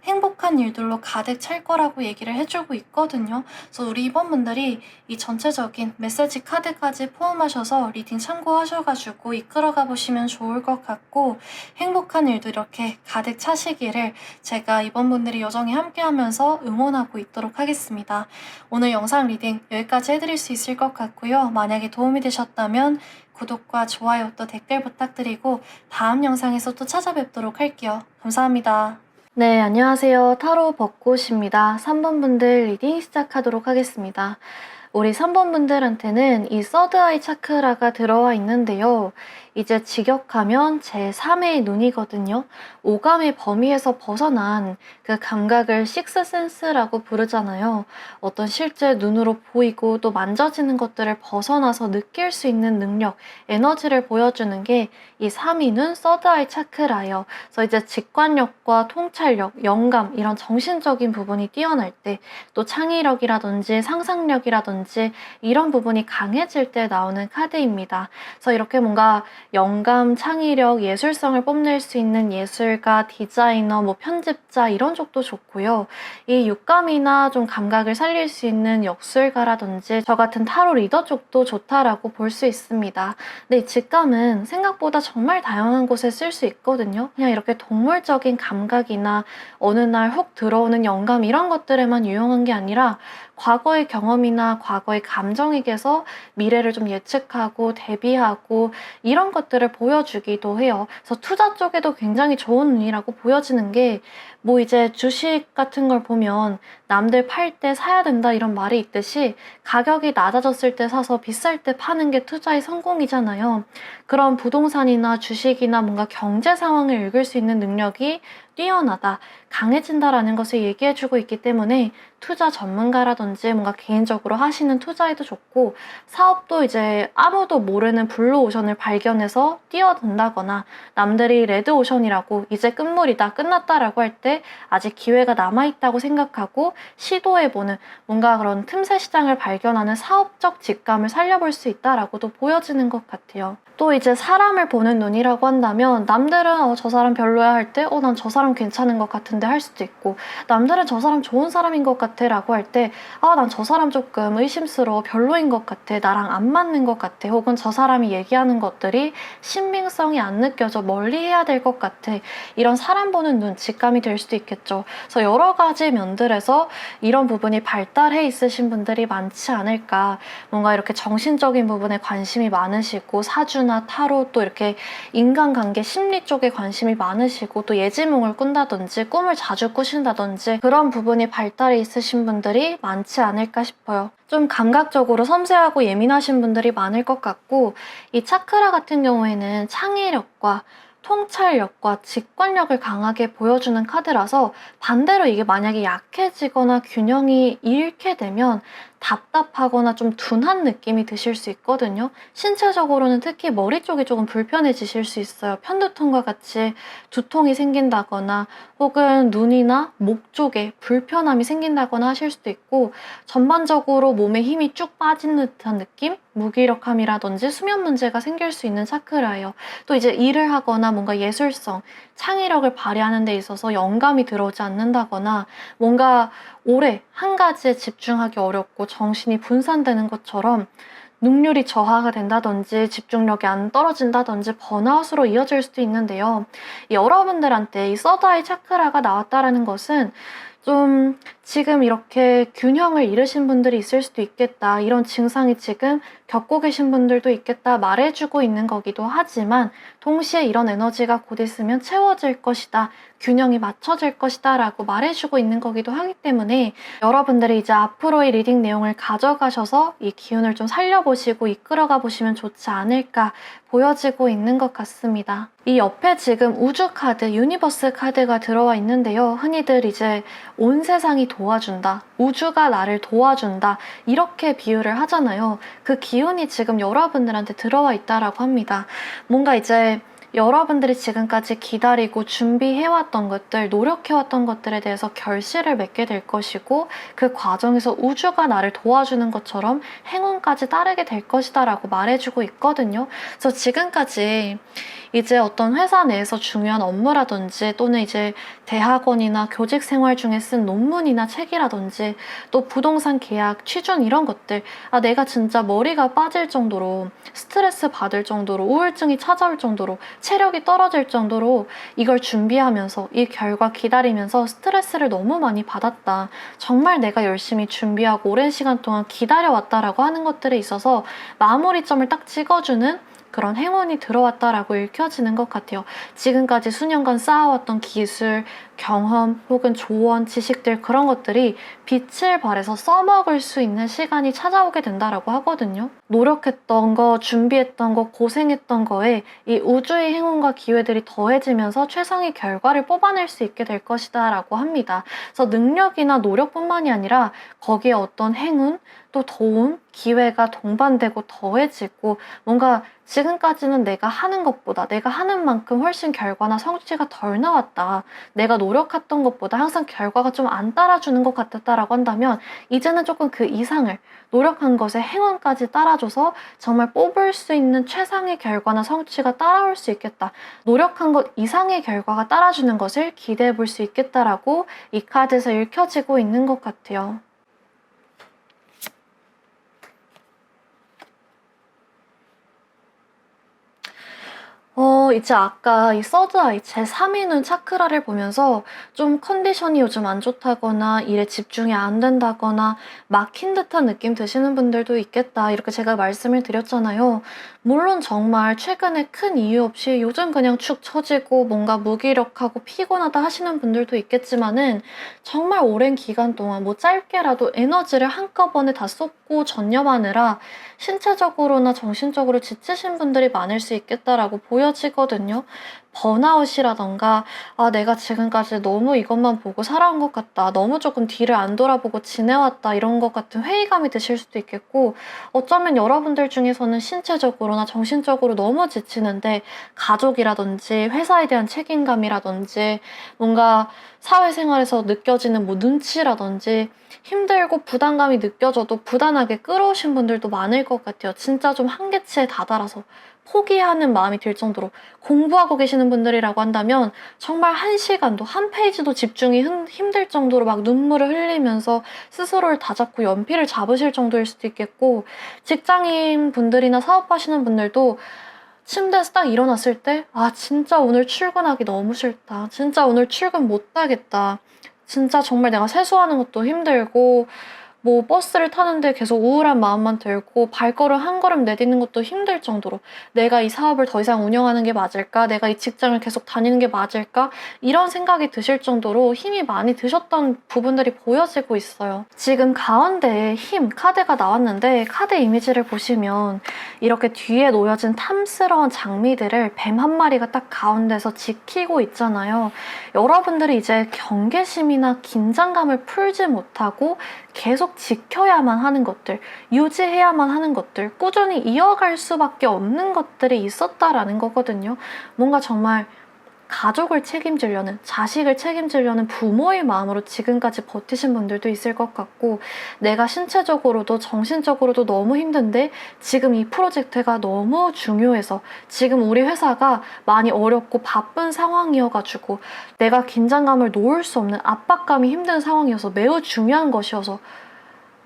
행복한 일들로 가득 찰 거라고 얘기를 해주고 있거든요. 그래서 우리 이번분들이 이 전체적인 메시지 카드까지 포함하셔서 리딩 참고하셔가지고 이끌어가 보시면 좋을 것 같고 행복한 일도 이렇게 가득 차시기를 제가 이번분들이 여정에 함께하면서 응원하고 있도록 하겠습니다. 오늘 영상 리딩 여기까지 해드릴 수 있을 것 같고요. 만약에 도움이 되셨다면 구독과 좋아요 또 댓글 부탁드리고 다음 영상에서 또 찾아뵙도록 할게요. 감사합니다. 네, 안녕하세요. 타로 벚꽃입니다. 3번 분들 리딩 시작하도록 하겠습니다. 우리 3번 분들한테는 이 서드아이 차크라가 들어와 있는데요. 이제 직역하면 제3의 눈이거든요. 오감의 범위에서 벗어난 그 감각을 식스센스라고 부르잖아요. 어떤 실제 눈으로 보이고 또 만져지는 것들을 벗어나서 느낄 수 있는 능력, 에너지를 보여주는 게 이 3의 눈 서드아이 차크라예요. 그래서 이제 직관력과 통찰력, 영감 이런 정신적인 부분이 뛰어날 때 또 창의력이라든지 상상력이라든지 이런 부분이 강해질 때 나오는 카드입니다. 그래서 이렇게 뭔가 영감, 창의력, 예술성을 뽐낼 수 있는 예술가, 디자이너, 뭐 편집자 이런 쪽도 좋고요. 이 육감이나 좀 감각을 살릴 수 있는 역술가라든지 저 같은 타로 리더 쪽도 좋다라고 볼 수 있습니다. 근데 이 직감은 생각보다 정말 다양한 곳에 쓸 수 있거든요. 그냥 이렇게 동물적인 감각이나 어느 날 훅 들어오는 영감 이런 것들에만 유용한 게 아니라 과거의 경험이나 과거의 감정에게서 미래를 좀 예측하고 대비하고 이런 것들을 보여주기도 해요. 그래서 투자 쪽에도 굉장히 좋은 운이라고 보여지는 게 뭐 이제 주식 같은 걸 보면 남들 팔 때 사야 된다 이런 말이 있듯이 가격이 낮아졌을 때 사서 비쌀 때 파는 게 투자의 성공이잖아요. 그런 부동산이나 주식이나 뭔가 경제 상황을 읽을 수 있는 능력이 뛰어나다, 강해진다라는 것을 얘기해주고 있기 때문에 투자 전문가라든지 뭔가 개인적으로 하시는 투자에도 좋고 사업도 이제 아무도 모르는 블루오션을 발견해서 뛰어든다거나 남들이 레드오션이라고 이제 끝물이다, 끝났다라고 할 때 아직 기회가 남아있다고 생각하고 시도해보는 뭔가 그런 틈새 시장을 발견하는 사업적 직감을 살려볼 수 있다라고도 보여지는 것 같아요. 또 이제 사람을 보는 눈이라고 한다면 남들은 저 사람 별로야 할 때 난 저 사람 괜찮은 것 같은데 할 수도 있고 남들은 저 사람 좋은 사람인 것 같아 라고 할 때 난 저 사람 조금 의심스러워 별로인 것 같아 나랑 안 맞는 것 같아 혹은 저 사람이 얘기하는 것들이 신빙성이 안 느껴져 멀리 해야 될 것 같아 이런 사람 보는 눈 직감이 될 수도 있겠죠. 그래서 여러 가지 면들에서 이런 부분이 발달해 있으신 분들이 많지 않을까. 뭔가 이렇게 정신적인 부분에 관심이 많으시고 사주나 타로 또 이렇게 인간관계 심리 쪽에 관심이 많으시고 또 예지몽을 꾼다든지 꿈을 자주 꾸신다든지 그런 부분이 발달해 있으신 분들이 많지 않을까 싶어요. 좀 감각적으로 섬세하고 예민하신 분들이 많을 것 같고 이 차크라 같은 경우에는 창의력과 통찰력과 직관력을 강하게 보여주는 카드라서 반대로 이게 만약에 약해지거나 균형이 잃게 되면 답답하거나 좀 둔한 느낌이 드실 수 있거든요. 신체적으로는 특히 머리 쪽이 조금 불편해지실 수 있어요. 편두통과 같이 두통이 생긴다거나 혹은 눈이나 목 쪽에 불편함이 생긴다거나 하실 수도 있고 전반적으로 몸에 힘이 쭉 빠진 듯한 느낌? 무기력함이라든지 수면 문제가 생길 수 있는 차크라예요. 또 이제 일을 하거나 뭔가 예술성, 창의력을 발휘하는 데 있어서 영감이 들어오지 않는다거나 뭔가 오래 한 가지에 집중하기 어렵고 정신이 분산되는 것처럼 능률이 저하가 된다든지 집중력이 안 떨어진다든지 번아웃으로 이어질 수도 있는데요. 여러분들한테 이 서드아이 차크라가 나왔다라는 것은 좀 지금 이렇게 균형을 잃으신 분들이 있을 수도 있겠다. 이런 증상이 지금 겪고 계신 분들도 있겠다. 말해주고 있는 거기도 하지만 동시에 이런 에너지가 곧 있으면 채워질 것이다. 균형이 맞춰질 것이다 라고 말해주고 있는 거기도 하기 때문에 여러분들이 이제 앞으로의 리딩 내용을 가져가셔서 이 기운을 좀 살려보시고 이끌어가 보시면 좋지 않을까 보여지고 있는 것 같습니다. 이 옆에 지금 우주 카드, 유니버스 카드가 들어와 있는데요. 흔히들 이제 온 세상이 도와준다, 우주가 나를 도와준다 이렇게 비유를 하잖아요. 그 기운이 지금 여러분들한테 들어와 있다라고 합니다. 뭔가 이제 여러분들이 지금까지 기다리고 준비해왔던 것들, 노력해왔던 것들에 대해서 결실을 맺게 될 것이고 그 과정에서 우주가 나를 도와주는 것처럼 행운까지 따르게 될 것이다 라고 말해주고 있거든요. 그래서 지금까지 이제 어떤 회사 내에서 중요한 업무라든지 또는 이제 대학원이나 교직 생활 중에 쓴 논문이나 책이라든지 또 부동산 계약, 취준 이런 것들 내가 진짜 머리가 빠질 정도로 스트레스 받을 정도로 우울증이 찾아올 정도로 체력이 떨어질 정도로 이걸 준비하면서 이 결과 기다리면서 스트레스를 너무 많이 받았다. 정말 내가 열심히 준비하고 오랜 시간 동안 기다려왔다라고 하는 것들에 있어서 마무리점을 딱 찍어주는 그런 행운이 들어왔다라고 읽혀지는 것 같아요. 지금까지 수년간 쌓아왔던 기술, 경험 혹은 조언, 지식들 그런 것들이 빛을 발해서 써먹을 수 있는 시간이 찾아오게 된다라고 하거든요. 노력했던 거, 준비했던 거, 고생했던 거에 이 우주의 행운과 기회들이 더해지면서 최상의 결과를 뽑아낼 수 있게 될 것이다 라고 합니다. 그래서 능력이나 노력뿐만이 아니라 거기에 어떤 행운, 또 도움, 기회가 동반되고 더해지고 뭔가 지금까지는 내가 하는 것보다 내가 하는 만큼 훨씬 결과나 성취가 덜 나왔다. 내가 노력했던 것보다 항상 결과가 좀 안 따라주는 것 같았다라고 한다면 이제는 조금 그 이상을 노력한 것에 행운까지 따라줘서 정말 뽑을 수 있는 최상의 결과나 성취가 따라올 수 있겠다. 노력한 것 이상의 결과가 따라주는 것을 기대해 볼 수 있겠다라고 이 카드에서 읽혀지고 있는 것 같아요. 이제 아까 이 서드 아이 제3의 눈 차크라를 보면서 좀 컨디션이 요즘 안 좋다거나 일에 집중이 안 된다거나 막힌 듯한 느낌 드시는 분들도 있겠다 이렇게 제가 말씀을 드렸잖아요. 물론 정말 최근에 큰 이유 없이 요즘 그냥 축 처지고 뭔가 무기력하고 피곤하다 하시는 분들도 있겠지만은 정말 오랜 기간 동안 뭐 짧게라도 에너지를 한꺼번에 다 쏟고 전념하느라 신체적으로나 정신적으로 지치신 분들이 많을 수 있겠다라고 보여지거든요. 번아웃이라던가 내가 지금까지 너무 이것만 보고 살아온 것 같다. 너무 조금 뒤를 안 돌아보고 지내왔다. 이런 것 같은 회의감이 드실 수도 있겠고 어쩌면 여러분들 중에서는 신체적으로나 정신적으로 너무 지치는데 가족이라든지 회사에 대한 책임감이라든지 뭔가 사회생활에서 느껴지는 뭐 눈치라든지 힘들고 부담감이 느껴져도 부단하게 끌어오신 분들도 많을 것 같아요. 진짜 좀 한계치에 다다라서 포기하는 마음이 들 정도로 공부하고 계시는 분들이라고 한다면 정말 한 시간도 한 페이지도 집중이 힘들 정도로 막 눈물을 흘리면서 스스로를 다잡고 연필을 잡으실 정도일 수도 있겠고 직장인 분들이나 사업하시는 분들도 침대에서 딱 일어났을 때 진짜 오늘 출근하기 너무 싫다. 진짜 오늘 출근 못 하겠다. 진짜 정말 내가 세수하는 것도 힘들고 뭐 버스를 타는데 계속 우울한 마음만 들고 발걸음 한 걸음 내딛는 것도 힘들 정도로 내가 이 사업을 더 이상 운영하는 게 맞을까? 내가 이 직장을 계속 다니는 게 맞을까? 이런 생각이 드실 정도로 힘이 많이 드셨던 부분들이 보여지고 있어요. 지금 가운데에 힘 카드가 나왔는데 카드 이미지를 보시면 이렇게 뒤에 놓여진 탐스러운 장미들을 뱀 한 마리가 딱 가운데서 지키고 있잖아요. 여러분들이 이제 경계심이나 긴장감을 풀지 못하고 계속 지켜야만 하는 것들, 유지해야만 하는 것들, 꾸준히 이어갈 수밖에 없는 것들이 있었다라는 거거든요. 뭔가 정말 가족을 책임지려는, 자식을 책임지려는 부모의 마음으로 지금까지 버티신 분들도 있을 것 같고 내가 신체적으로도 정신적으로도 너무 힘든데 지금 이 프로젝트가 너무 중요해서 지금 우리 회사가 많이 어렵고 바쁜 상황이어가지고 내가 긴장감을 놓을 수 없는 압박감이 힘든 상황이어서 매우 중요한 것이어서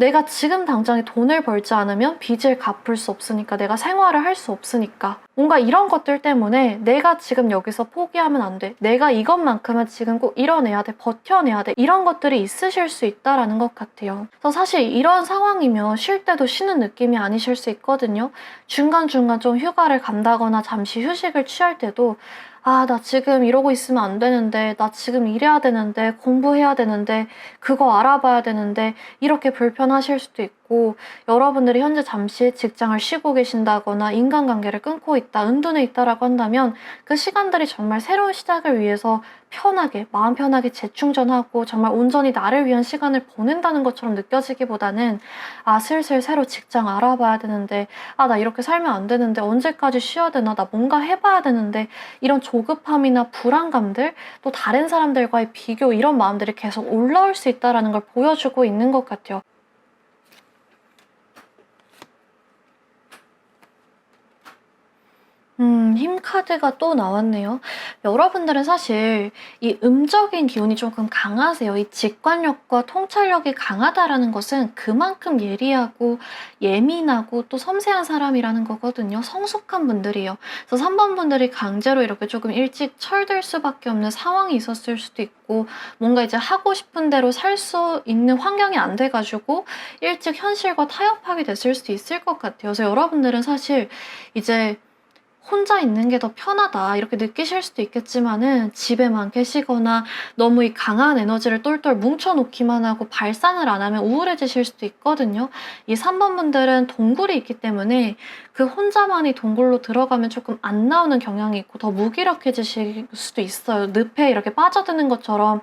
내가 지금 당장에 돈을 벌지 않으면 빚을 갚을 수 없으니까, 내가 생활을 할 수 없으니까. 뭔가 이런 것들 때문에 내가 지금 여기서 포기하면 안 돼. 내가 이것만큼은 지금 꼭 이뤄내야 돼. 버텨내야 돼. 이런 것들이 있으실 수 있다라는 것 같아요. 그래서 사실 이런 상황이면 쉴 때도 쉬는 느낌이 아니실 수 있거든요. 중간중간 좀 휴가를 간다거나 잠시 휴식을 취할 때도 아, 나 지금 이러고 있으면 안 되는데, 나 지금 일해야 되는데, 공부해야 되는데, 그거 알아봐야 되는데, 이렇게 불편하실 수도 있고, 여러분들이 현재 잠시 직장을 쉬고 계신다거나 인간관계를 끊고 있다, 은둔해 있다라고 한다면 그 시간들이 정말 새로운 시작을 위해서 편하게, 마음 편하게 재충전하고 정말 온전히 나를 위한 시간을 보낸다는 것처럼 느껴지기보다는 아, 슬슬 새로 직장 알아봐야 되는데, 아, 나 이렇게 살면 안 되는데, 언제까지 쉬어야 되나, 나 뭔가 해봐야 되는데, 이런 조급함이나 불안감들, 또 다른 사람들과의 비교, 이런 마음들이 계속 올라올 수 있다는 걸 보여주고 있는 것 같아요. 힘 카드가 또 나왔네요. 여러분들은 사실 이 음적인 기운이 조금 강하세요. 이 직관력과 통찰력이 강하다라는 것은 그만큼 예리하고 예민하고 또 섬세한 사람이라는 거거든요. 성숙한 분들이에요. 그래서 3번 분들이 강제로 이렇게 조금 일찍 철들 수밖에 없는 상황이 있었을 수도 있고, 뭔가 이제 하고 싶은 대로 살 수 있는 환경이 안 돼가지고 일찍 현실과 타협하게 됐을 수도 있을 것 같아요. 그래서 여러분들은 사실 이제 혼자 있는 게 더 편하다 이렇게 느끼실 수도 있겠지만은, 집에만 계시거나 너무 이 강한 에너지를 똘똘 뭉쳐놓기만 하고 발산을 안 하면 우울해지실 수도 있거든요. 이 3번 분들은 동굴이 있기 때문에 그 혼자만이 동굴로 들어가면 조금 안 나오는 경향이 있고 더 무기력해지실 수도 있어요. 늪에 이렇게 빠져드는 것처럼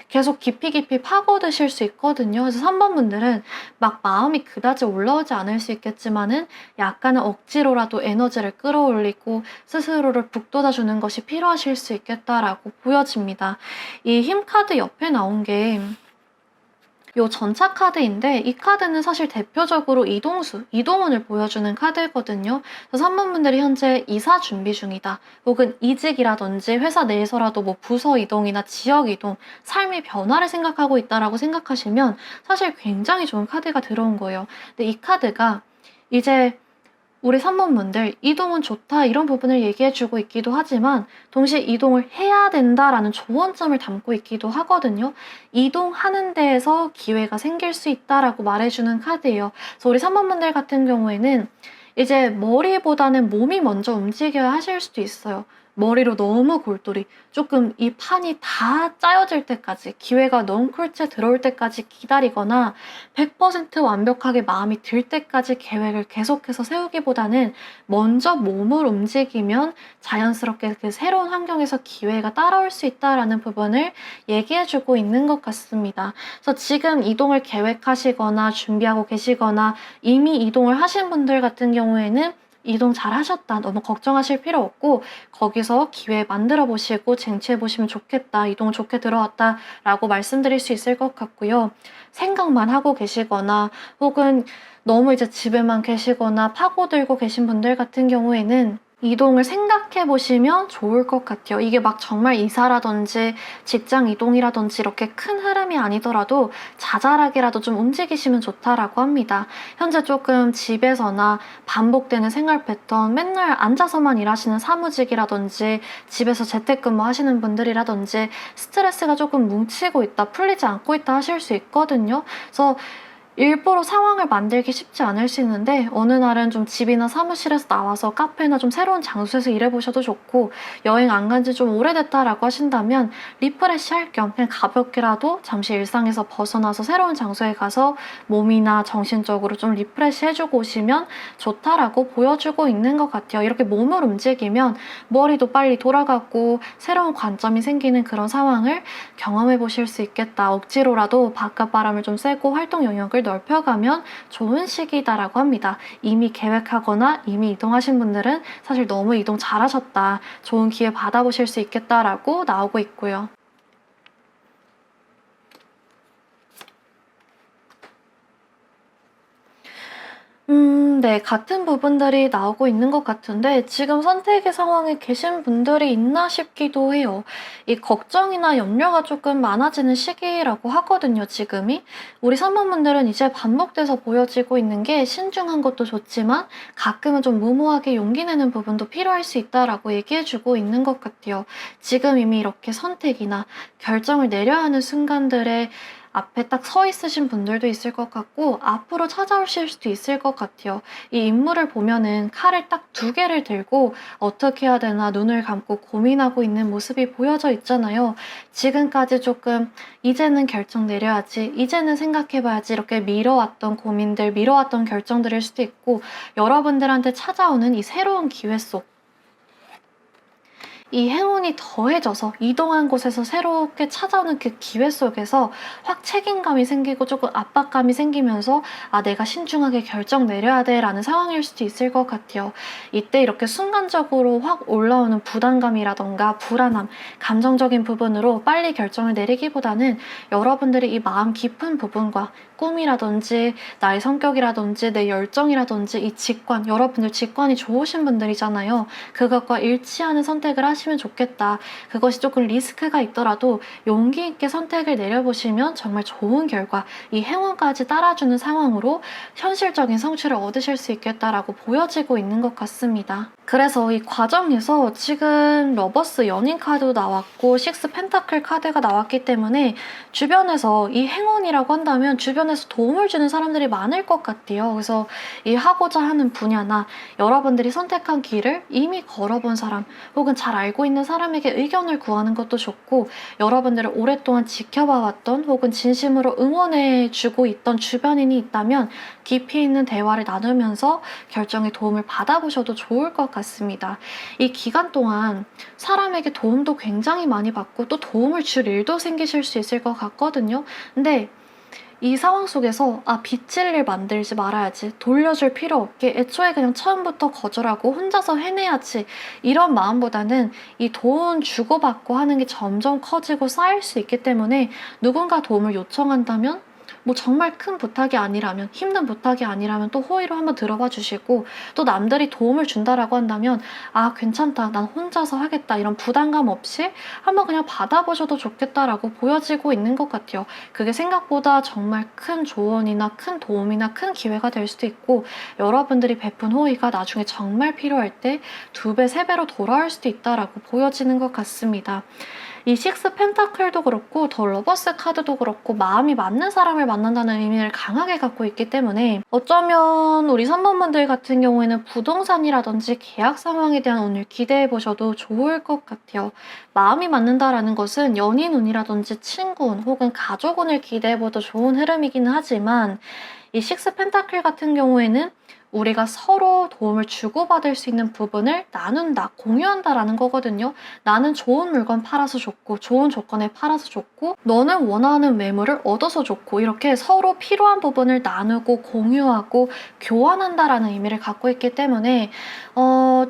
계속 깊이 깊이 파고드실 수 있거든요. 그래서 3번 분들은 막 마음이 그다지 올라오지 않을 수 있겠지만은 약간은 억지로라도 에너지를 끌어올리고 스스로를 북돋아주는 것이 필요하실 수 있겠다라고 보여집니다. 이 힘 카드 옆에 나온 게 요 전차 카드인데, 이 카드는 사실 대표적으로 이동수, 이동운을 보여주는 카드거든요. 그래서 3번 분들이 현재 이사 준비 중이다, 혹은 이직이라든지 회사 내에서라도 뭐 부서 이동이나 지역 이동, 삶의 변화를 생각하고 있다라고 생각하시면 사실 굉장히 좋은 카드가 들어온 거예요. 근데 이 카드가 이제 우리 3번 분들 이동은 좋다 이런 부분을 얘기해주고 있기도 하지만, 동시에 이동을 해야 된다라는 조언점을 담고 있기도 하거든요. 이동하는 데에서 기회가 생길 수 있다라고 말해주는 카드예요. 그래서 우리 3번 분들 같은 경우에는 이제 머리보다는 몸이 먼저 움직여야 하실 수도 있어요. 머리로 너무 골똘히 조금 이 판이 다 짜여질 때까지, 기회가 넝쿨째 들어올 때까지 기다리거나 100% 완벽하게 마음이 들 때까지 계획을 계속해서 세우기보다는 먼저 몸을 움직이면 자연스럽게 그 새로운 환경에서 기회가 따라올 수 있다라는 부분을 얘기해주고 있는 것 같습니다. 그래서 지금 이동을 계획하시거나 준비하고 계시거나 이미 이동을 하신 분들 같은 경우에는 이동 잘 하셨다, 너무 걱정하실 필요 없고 거기서 기회 만들어 보시고 쟁취해 보시면 좋겠다, 이동 좋게 들어왔다 라고 말씀드릴 수 있을 것 같고요. 생각만 하고 계시거나 혹은 너무 이제 집에만 계시거나 파고들고 계신 분들 같은 경우에는 이동을 생각해 보시면 좋을 것 같아요. 이게 막 정말 이사라든지 직장 이동이라든지 이렇게 큰 흐름이 아니더라도 자잘하게라도 좀 움직이시면 좋다라고 합니다. 현재 조금 집에서나 반복되는 생활 패턴, 맨날 앉아서만 일하시는 사무직이라든지 집에서 재택근무 하시는 분들이라든지 스트레스가 조금 뭉치고 있다, 풀리지 않고 있다 하실 수 있거든요. 그래서 일부러 상황을 만들기 쉽지 않을 수 있는데, 어느 날은 좀 집이나 사무실에서 나와서 카페나 좀 새로운 장소에서 일해보셔도 좋고, 여행 안 간지 좀 오래됐다라고 하신다면 리프레시 할 겸 그냥 가볍게라도 잠시 일상에서 벗어나서 새로운 장소에 가서 몸이나 정신적으로 좀 리프레시 해주고 오시면 좋다라고 보여주고 있는 것 같아요. 이렇게 몸을 움직이면 머리도 빨리 돌아가고 새로운 관점이 생기는 그런 상황을 경험해 보실 수 있겠다. 억지로라도 바깥 바람을 좀 쐬고 활동 영역을 넓혀가면 좋은 시기다라고 합니다. 이미 계획하거나 이미 이동하신 분들은 사실 너무 이동 잘하셨다, 좋은 기회 받아보실 수 있겠다라고 나오고 있고요. 네, 같은 부분들이 나오고 있는 것 같은데 지금 선택의 상황에 계신 분들이 있나 싶기도 해요. 이 걱정이나 염려가 조금 많아지는 시기라고 하거든요, 지금이. 우리 산모분들은 이제 반복돼서 보여지고 있는 게 신중한 것도 좋지만 가끔은 좀 무모하게 용기 내는 부분도 필요할 수 있다라고 얘기해주고 있는 것 같아요. 지금 이미 이렇게 선택이나 결정을 내려야 하는 순간들에 앞에 딱 서 있으신 분들도 있을 것 같고 앞으로 찾아오실 수도 있을 것 같아요. 이 인물을 보면은 칼을 딱 두 개를 들고 어떻게 해야 되나 눈을 감고 고민하고 있는 모습이 보여져 있잖아요. 지금까지 조금 이제는 결정 내려야지, 이제는 생각해봐야지 이렇게 미뤄왔던 고민들, 미뤄왔던 결정들일 수도 있고 여러분들한테 찾아오는 이 새로운 기회 속 이 행운이 더해져서 이동한 곳에서 새롭게 찾아오는 그 기회 속에서 확 책임감이 생기고 조금 압박감이 생기면서 아, 내가 신중하게 결정 내려야 돼 라는 상황일 수도 있을 것 같아요. 이때 이렇게 순간적으로 확 올라오는 부담감이라던가 불안함, 감정적인 부분으로 빨리 결정을 내리기보다는 여러분들이 이 마음 깊은 부분과 꿈이라든지 나의 성격이라든지 내 열정이라든지 이 직관, 여러분들 직관이 좋으신 분들이잖아요. 그것과 일치하는 선택을 하시면 좋겠다. 그것이 조금 리스크가 있더라도 용기 있게 선택을 내려보시면 정말 좋은 결과, 이 행운까지 따라주는 상황으로 현실적인 성취를 얻으실 수 있겠다라고 보여지고 있는 것 같습니다. 그래서 이 과정에서 지금 러버스 연인 카드도 나왔고 식스 펜타클 카드가 나왔기 때문에 주변에서 이 행운이라고 한다면 주변에서 도움을 주는 사람들이 많을 것 같아요. 그래서 이 하고자 하는 분야나 여러분들이 선택한 길을 이미 걸어본 사람 혹은 잘 알고 있는 사람에게 의견을 구하는 것도 좋고 여러분들을 오랫동안 지켜봐 왔던 혹은 진심으로 응원해 주고 있던 주변인이 있다면 깊이 있는 대화를 나누면서 결정에 도움을 받아보셔도 좋을 것 같습니다. 이 기간 동안 사람에게 도움도 굉장히 많이 받고 또 도움을 줄 일도 생기실 수 있을 것 같거든요. 근데 이 상황 속에서 아, 빚질 일 만들지 말아야지, 돌려줄 필요 없게 애초에 그냥 처음부터 거절하고 혼자서 해내야지 이런 마음보다는 이 도움 주고받고 하는 게 점점 커지고 쌓일 수 있기 때문에 누군가 도움을 요청한다면 뭐 정말 큰 부탁이 아니라면, 힘든 부탁이 아니라면 또 호의로 한번 들어봐 주시고 또 남들이 도움을 준다라고 한다면 아, 괜찮다, 난 혼자서 하겠다 이런 부담감 없이 한번 그냥 받아보셔도 좋겠다라고 보여지고 있는 것 같아요. 그게 생각보다 정말 큰 조언이나 큰 도움이나 큰 기회가 될 수도 있고 여러분들이 베푼 호의가 나중에 정말 필요할 때 2배, 3배로 돌아올 수도 있다라고 보여지는 것 같습니다. 이 식스 펜타클도 그렇고 더 러버스 카드도 그렇고 마음이 맞는 사람을 만난다는 의미를 강하게 갖고 있기 때문에 어쩌면 우리 선배분들 같은 경우에는 부동산이라든지 계약 상황에 대한 운을 기대해 보셔도 좋을 것 같아요. 마음이 맞는다라는 것은 연인 운이라든지 친구 운 혹은 가족 운을 기대해 봐도 좋은 흐름이기는 하지만 이 식스 펜타클 같은 경우에는 우리가 서로 도움을 주고받을 수 있는 부분을 나눈다, 공유한다라는 거거든요. 나는 좋은 물건 팔아서 좋고 좋은 조건에 팔아서 좋고 너는 원하는 매물을 얻어서 좋고 이렇게 서로 필요한 부분을 나누고 공유하고 교환한다라는 의미를 갖고 있기 때문에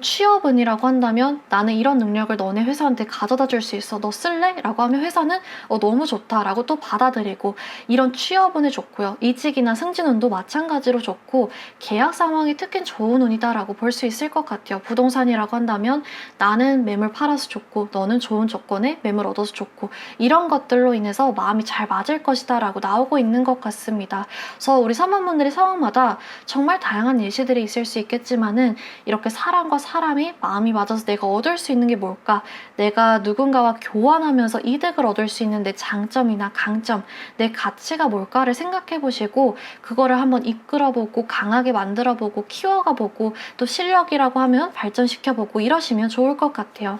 취업운이라고 한다면 나는 이런 능력을 너네 회사한테 가져다 줄 수 있어, 너 쓸래? 라고 하면 회사는 너무 좋다 라고 또 받아들이고 이런 취업운이 좋고요. 이직이나 승진운도 마찬가지로 좋고 계약 상황이 특히 좋은 운이다라고 볼 수 있을 것 같아요. 부동산이라고 한다면 나는 매물 팔아서 좋고 너는 좋은 조건에 매물 얻어서 좋고 이런 것들로 인해서 마음이 잘 맞을 것이다 라고 나오고 있는 것 같습니다. 그래서 우리 사모분들이 상황마다 정말 다양한 예시들이 있을 수 있겠지만은 이렇게 사람과 사람이 마음이 맞아서 내가 얻을 수 있는 게 뭘까? 내가 누군가와 교환하면서 이득을 얻을 수 있는 내 장점이나 강점, 내 가치가 뭘까를 생각해 보시고 그거를 한번 이끌어보고 강하게 만들어보고 키워가보고 또 실력이라고 하면 발전시켜보고 이러시면 좋을 것 같아요.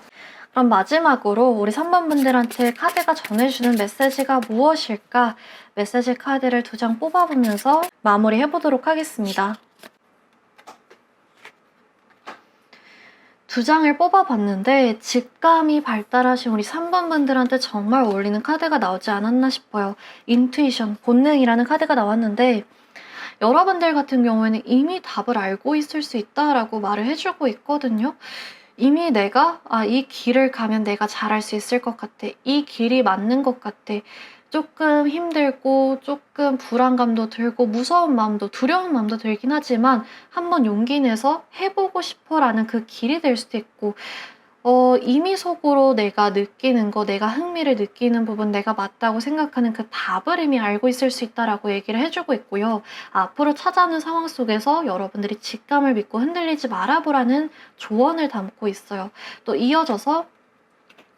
그럼 마지막으로 우리 3번분들한테 카드가 전해주는 메시지가 무엇일까? 메시지 카드를 2장 뽑아보면서 마무리해보도록 하겠습니다. 2장을 뽑아봤는데 직감이 발달하신 우리 3번분들한테 정말 어울리는 카드가 나오지 않았나 싶어요. 인투이션, 본능이라는 카드가 나왔는데 여러분들 같은 경우에는 이미 답을 알고 있을 수 있다라고 말을 해주고 있거든요. 이미 내가 이 길을 가면 내가 잘할 수 있을 것 같아. 이 길이 맞는 것 같아. 조금 힘들고 조금 불안감도 들고 무서운 마음도 두려운 마음도 들긴 하지만 한번 용기 내서 해 보고 싶어라는 그 길이 될 수도 있고 이미 속으로 내가 느끼는 거, 내가 흥미를 느끼는 부분, 내가 맞다고 생각하는 그 답을 이미 알고 있을 수 있다라고 얘기를 해 주고 있고요. 앞으로 찾아오는 상황 속에서 여러분들이 직감을 믿고 흔들리지 말아 보라는 조언을 담고 있어요. 또 이어져서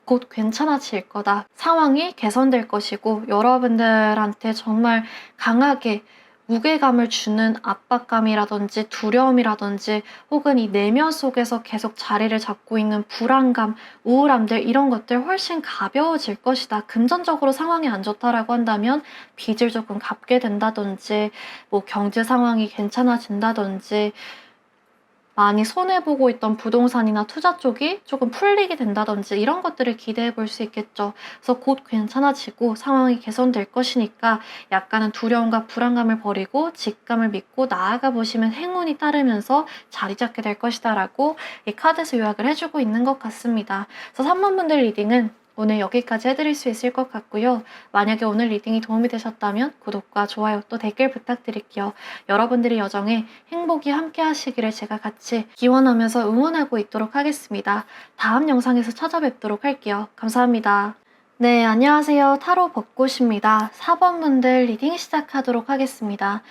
"곧 괜찮아질 거다. 상황이 개선될 것이고 여러분들한테 정말 강하게 무게감을 주는 압박감이라든지 두려움이라든지 혹은 이 내면 속에서 계속 자리를 잡고 있는 불안감, 우울함들 이런 것들 훨씬 가벼워질 것이다. 금전적으로 상황이 안 좋다라고 한다면 빚을 조금 갚게 된다든지 뭐 경제 상황이 괜찮아진다든지 많이 손해보고 있던 부동산이나 투자 쪽이 조금 풀리게 된다든지 이런 것들을 기대해 볼 수 있겠죠. 그래서 곧 괜찮아지고 상황이 개선될 것이니까 약간은 두려움과 불안감을 버리고 직감을 믿고 나아가 보시면 행운이 따르면서 자리 잡게 될 것이다라고 이 카드에서 요약을 해주고 있는 것 같습니다. 그래서 3번 분들 리딩은 오늘 여기까지 해드릴 수 있을 것 같고요. 만약에 오늘 리딩이 도움이 되셨다면 구독과 좋아요 또 댓글 부탁드릴게요. 여러분들의 여정에 행복이 함께 하시기를 제가 같이 기원하면서 응원하고 있도록 하겠습니다. 다음 영상에서 찾아뵙도록 할게요. 감사합니다. 네, 안녕하세요. 타로 벚꽃입니다. 4번 분들 리딩 시작하도록 하겠습니다.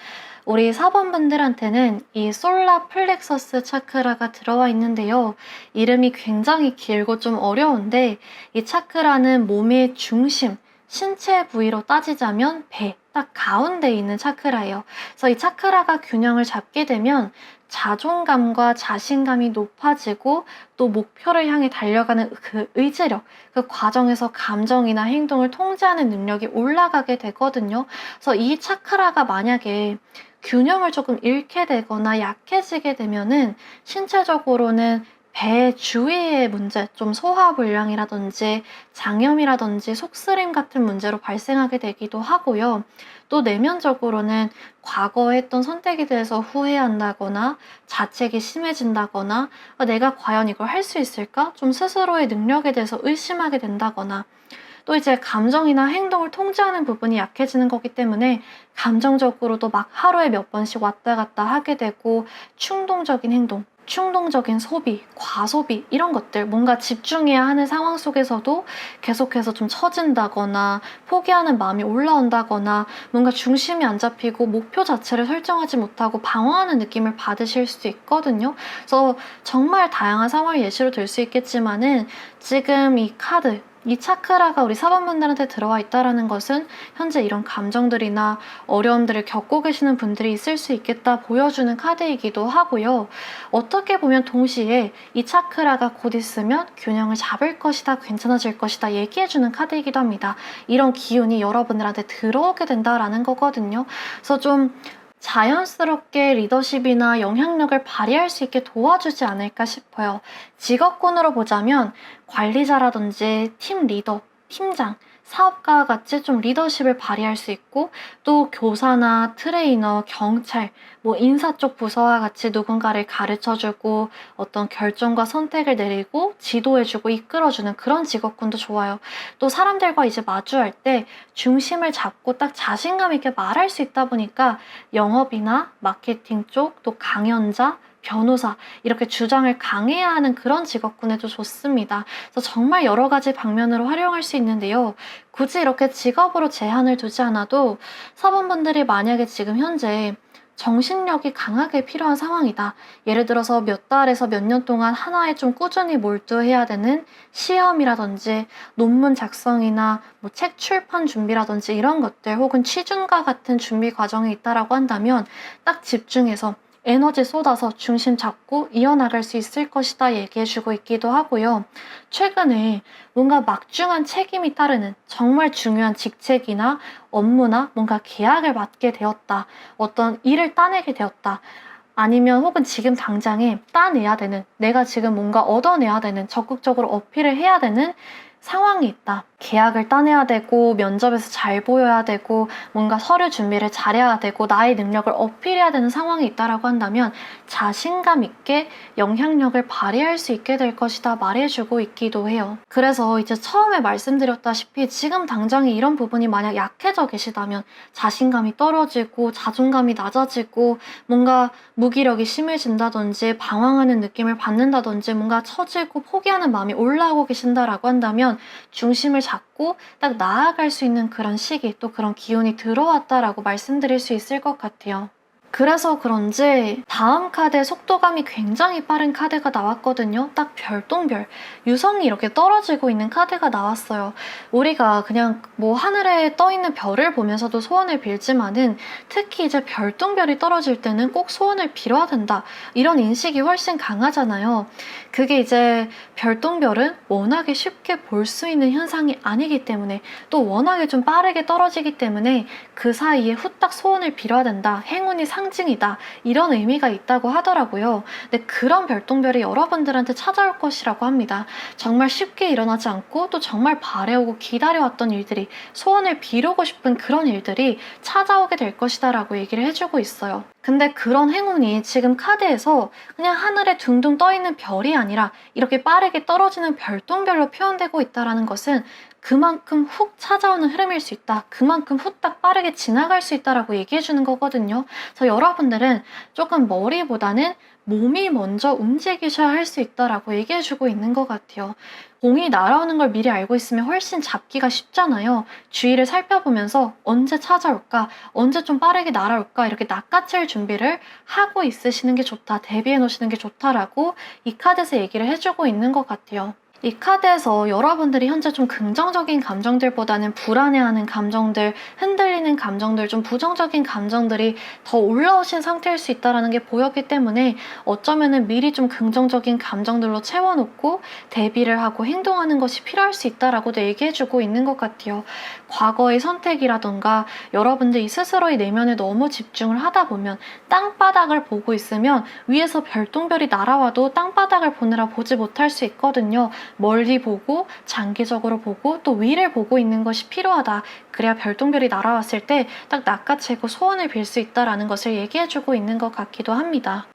우리 4번 분들한테는 이 솔라 플렉서스 차크라가 들어와 있는데요. 이름이 굉장히 길고 좀 어려운데 이 차크라는 몸의 중심, 신체 부위로 따지자면 배, 딱 가운데에 있는 차크라예요. 그래서 이 차크라가 균형을 잡게 되면 자존감과 자신감이 높아지고 또 목표를 향해 달려가는 그 의지력, 그 과정에서 감정이나 행동을 통제하는 능력이 올라가게 되거든요. 그래서 이 차크라가 만약에 균형을 조금 잃게 되거나 약해지게 되면은 신체적으로는 배 주위의 문제, 좀 소화불량이라든지 장염이라든지 속쓰림 같은 문제로 발생하게 되기도 하고요. 또 내면적으로는 과거에 했던 선택에 대해서 후회한다거나 자책이 심해진다거나 내가 과연 이걸 할 수 있을까? 좀 스스로의 능력에 대해서 의심하게 된다거나 또 이제 감정이나 행동을 통제하는 부분이 약해지는 거기 때문에 감정적으로도 막 하루에 몇 번씩 왔다 갔다 하게 되고 충동적인 행동, 충동적인 소비, 과소비 이런 것들 뭔가 집중해야 하는 상황 속에서도 계속해서 좀 처진다거나 포기하는 마음이 올라온다거나 뭔가 중심이 안 잡히고 목표 자체를 설정하지 못하고 방황하는 느낌을 받으실 수도 있거든요. 그래서 정말 다양한 상황을 예시로 들 수 있겠지만은 지금 이 카드 이 차크라가 우리 사번분들한테 들어와 있다는 것은 현재 이런 감정들이나 어려움들을 겪고 계시는 분들이 있을 수 있겠다 보여주는 카드이기도 하고요. 어떻게 보면 동시에 이 차크라가 곧 있으면 균형을 잡을 것이다, 괜찮아질 것이다 얘기해주는 카드이기도 합니다. 이런 기운이 여러분들한테 들어오게 된다라는 거거든요. 그래서 좀 자연스럽게 리더십이나 영향력을 발휘할 수 있게 도와주지 않을까 싶어요. 직업군으로 보자면 관리자라든지 팀 리더, 팀장, 사업가와 같이 좀 리더십을 발휘할 수 있고 또 교사나 트레이너, 경찰, 뭐 인사 쪽 부서와 같이 누군가를 가르쳐주고 어떤 결정과 선택을 내리고 지도해주고 이끌어주는 그런 직업군도 좋아요. 또 사람들과 이제 마주할 때 중심을 잡고 딱 자신감 있게 말할 수 있다 보니까 영업이나 마케팅 쪽, 또 강연자, 변호사 이렇게 주장을 강해야 하는 그런 직업군에도 좋습니다. 그래서 정말 여러 가지 방면으로 활용할 수 있는데요. 굳이 이렇게 직업으로 제한을 두지 않아도 사원분들이 만약에 지금 현재 정신력이 강하게 필요한 상황이다. 예를 들어서 몇 달에서 몇 년 동안 하나에 좀 꾸준히 몰두해야 되는 시험이라든지 논문 작성이나 뭐 책 출판 준비라든지 이런 것들 혹은 취준과 같은 준비 과정이 있다라고 한다면 딱 집중해서 에너지 쏟아서 중심 잡고 이어나갈 수 있을 것이다 얘기해주고 있기도 하고요. 최근에 뭔가 막중한 책임이 따르는 정말 중요한 직책이나 업무나 뭔가 계약을 맡게 되었다. 어떤 일을 따내게 되었다. 아니면 혹은 지금 당장에 따내야 되는, 내가 지금 뭔가 얻어내야 되는, 적극적으로 어필을 해야 되는 상황이 있다. 계약을 따내야 되고 면접에서 잘 보여야 되고 뭔가 서류 준비를 잘해야 되고 나의 능력을 어필해야 되는 상황이 있다라고 한다면 자신감 있게 영향력을 발휘할 수 있게 될 것이다 말해주고 있기도 해요. 그래서 이제 처음에 말씀드렸다시피 지금 당장에 이런 부분이 만약 약해져 계시다면 자신감이 떨어지고 자존감이 낮아지고 뭔가 무기력이 심해진다든지 방황하는 느낌을 받는다든지 뭔가 처지고 포기하는 마음이 올라오고 계신다라고 한다면 중심을 잡고 딱 나아갈 수 있는 그런 시기 또 그런 기운이 들어왔다라고 말씀드릴 수 있을 것 같아요. 그래서 그런지 다음 카드에 속도감이 굉장히 빠른 카드가 나왔거든요. 딱 별똥별, 유성이 이렇게 떨어지고 있는 카드가 나왔어요. 우리가 그냥 뭐 하늘에 떠있는 별을 보면서도 소원을 빌지만은 특히 이제 별똥별이 떨어질 때는 꼭 소원을 빌어야 된다. 이런 인식이 훨씬 강하잖아요. 그게 이제 별똥별은 워낙에 쉽게 볼 수 있는 현상이 아니기 때문에 또 워낙에 좀 빠르게 떨어지기 때문에 그 사이에 후딱 소원을 빌어야 된다. 행운이 상징이다. 이런 의미가 있다고 하더라고요. 근데 그런 별똥별이 여러분들한테 찾아올 것이라고 합니다. 정말 쉽게 일어나지 않고 또 정말 바래오고 기다려왔던 일들이 소원을 비우고 싶은 그런 일들이 찾아오게 될 것이다 라고 얘기를 해주고 있어요. 근데 그런 행운이 지금 카드에서 그냥 하늘에 둥둥 떠있는 별이 아니라 이렇게 빠르게 떨어지는 별똥별로 표현되고 있다는 것은 그만큼 훅 찾아오는 흐름일 수 있다. 그만큼 후딱 빠르게 지나갈 수 있다라고 얘기해 주는 거거든요. 그래서 여러분들은 조금 머리보다는 몸이 먼저 움직이셔야 할 수 있다라고 얘기해 주고 있는 것 같아요. 공이 날아오는 걸 미리 알고 있으면 훨씬 잡기가 쉽잖아요. 주위를 살펴보면서 언제 찾아올까, 언제 좀 빠르게 날아올까 이렇게 낚아챌 준비를 하고 있으시는 게 좋다, 대비해 놓으시는 게 좋다라고 이 카드에서 얘기를 해주고 있는 것 같아요. 이 카드에서 여러분들이 현재 좀 긍정적인 감정들보다는 불안해하는 감정들, 흔들리는 감정들, 좀 부정적인 감정들이 더 올라오신 상태일 수 있다는 게 보였기 때문에 어쩌면은 미리 좀 긍정적인 감정들로 채워놓고 대비를 하고 행동하는 것이 필요할 수 있다라고도 얘기해주고 있는 것 같아요. 과거의 선택이라던가 여러분들이 스스로의 내면에 너무 집중을 하다 보면 땅바닥을 보고 있으면 위에서 별똥별이 날아와도 땅바닥을 보느라 보지 못할 수 있거든요. 멀리 보고 장기적으로 보고 또 위를 보고 있는 것이 필요하다. 그래야 별똥별이 날아왔을 때 딱 낚아채고 소원을 빌 수 있다라는 것을 얘기해주고 있는 것 같기도 합니다.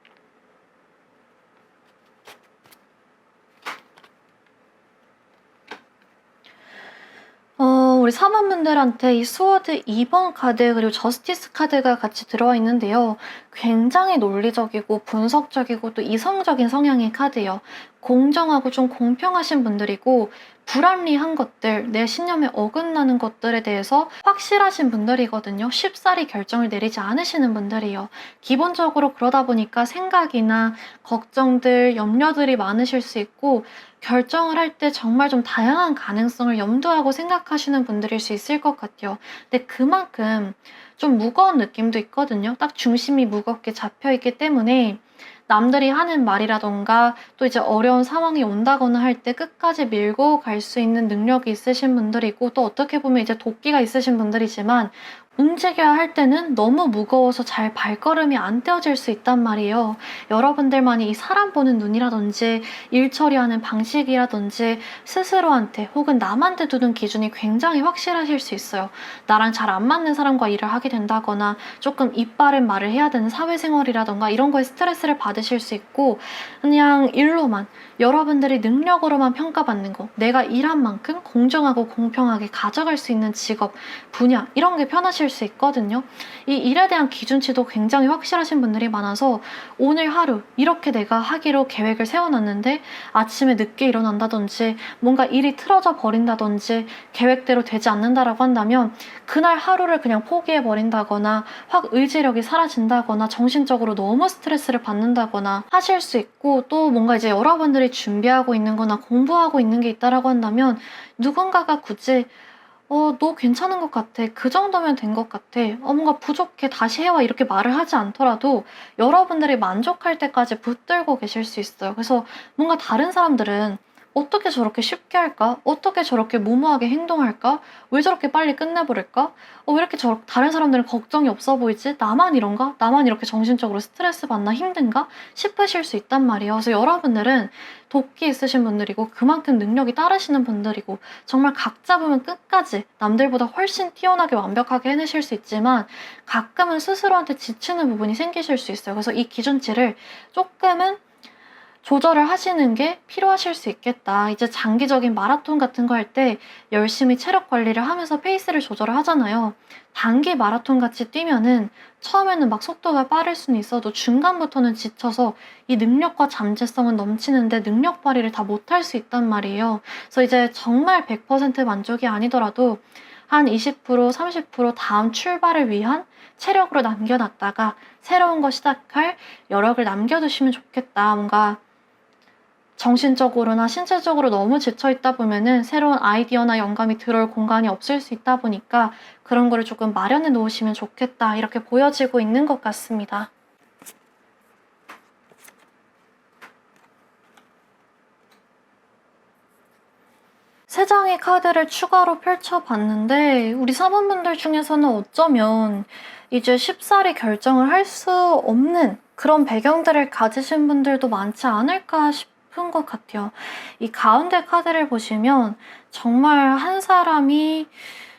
우리 사모분들한테 이 스워드 2번 카드 그리고 저스티스 카드가 같이 들어와 있는데요. 굉장히 논리적이고 분석적이고 또 이성적인 성향의 카드예요. 공정하고 좀 공평하신 분들이고 불합리한 것들, 내 신념에 어긋나는 것들에 대해서 확실하신 분들이거든요. 쉽사리 결정을 내리지 않으시는 분들이에요. 기본적으로 그러다 보니까 생각이나 걱정들, 염려들이 많으실 수 있고 결정을 할 때 정말 좀 다양한 가능성을 염두하고 생각하시는 분들일 수 있을 것 같아요. 근데 그만큼 좀 무거운 느낌도 있거든요. 딱 중심이 무겁게 잡혀있기 때문에 남들이 하는 말이라던가 또 이제 어려운 상황이 온다거나 할 때 끝까지 밀고 갈 수 있는 능력이 있으신 분들이고 또 어떻게 보면 이제 도끼가 있으신 분들이지만 움직여야 할 때는 너무 무거워서 잘 발걸음이 안 떼어질 수 있단 말이에요. 여러분들만이 이 사람 보는 눈이라든지 일 처리하는 방식이라든지 스스로한테 혹은 남한테 두는 기준이 굉장히 확실하실 수 있어요. 나랑 잘 안 맞는 사람과 일을 하게 된다거나 조금 입 바른 말을 해야 되는 사회생활이라던가 이런 거에 스트레스를 받으실 수 있고 그냥 일로만 여러분들이 능력으로만 평가받는 거 내가 일한 만큼 공정하고 공평하게 가져갈 수 있는 직업, 분야 이런 게 편하실 수 있거든요. 이 일에 대한 기준치도 굉장히 확실하신 분들이 많아서 오늘 하루 이렇게 내가 하기로 계획을 세워놨는데 아침에 늦게 일어난다든지 뭔가 일이 틀어져 버린다든지 계획대로 되지 않는다라고 한다면 그날 하루를 그냥 포기해버린다거나 확 의지력이 사라진다거나 정신적으로 너무 스트레스를 받는다거나 하실 수 있고 또 뭔가 이제 여러분들이 준비하고 있는 거나 공부하고 있는 게 있다라고 한다면 누군가가 굳이 너 괜찮은 것 같아. 그 정도면 된 것 같아. 뭔가 부족해. 다시 해와. 이렇게 말을 하지 않더라도 여러분들이 만족할 때까지 붙들고 계실 수 있어요. 그래서 뭔가 다른 사람들은 어떻게 저렇게 쉽게 할까? 어떻게 저렇게 무모하게 행동할까? 왜 저렇게 빨리 끝내버릴까? 왜 이렇게 다른 사람들은 걱정이 없어 보이지? 나만 이런가? 나만 이렇게 정신적으로 스트레스 받나 힘든가? 싶으실 수 있단 말이에요. 그래서 여러분들은 도끼 있으신 분들이고 그만큼 능력이 따르시는 분들이고 정말 각 잡으면 끝까지 남들보다 훨씬 뛰어나게 완벽하게 해내실 수 있지만 가끔은 스스로한테 지치는 부분이 생기실 수 있어요. 그래서 이 기준치를 조금은 조절을 하시는 게 필요하실 수 있겠다. 이제 장기적인 마라톤 같은 거 할 때 열심히 체력 관리를 하면서 페이스를 조절을 하잖아요. 단기 마라톤 같이 뛰면은 처음에는 막 속도가 빠를 수는 있어도 중간부터는 지쳐서 이 능력과 잠재성은 넘치는데 능력 발휘를 다 못할 수 있단 말이에요. 그래서 이제 정말 100% 만족이 아니더라도 한 20%, 30% 다음 출발을 위한 체력으로 남겨놨다가 새로운 거 시작할 여력을 남겨두시면 좋겠다. 뭔가 정신적으로나 신체적으로 너무 지쳐있다 보면은 새로운 아이디어나 영감이 들어올 공간이 없을 수 있다 보니까 그런 거를 조금 마련해 놓으시면 좋겠다. 이렇게 보여지고 있는 것 같습니다. 세 장의 카드를 추가로 펼쳐봤는데 우리 사모분들 중에서는 어쩌면 이제 쉽사리 결정을 할 수 없는 그런 배경들을 가지신 분들도 많지 않을까 싶은 것 같아요. 이 가운데 카드를 보시면 정말 한 사람이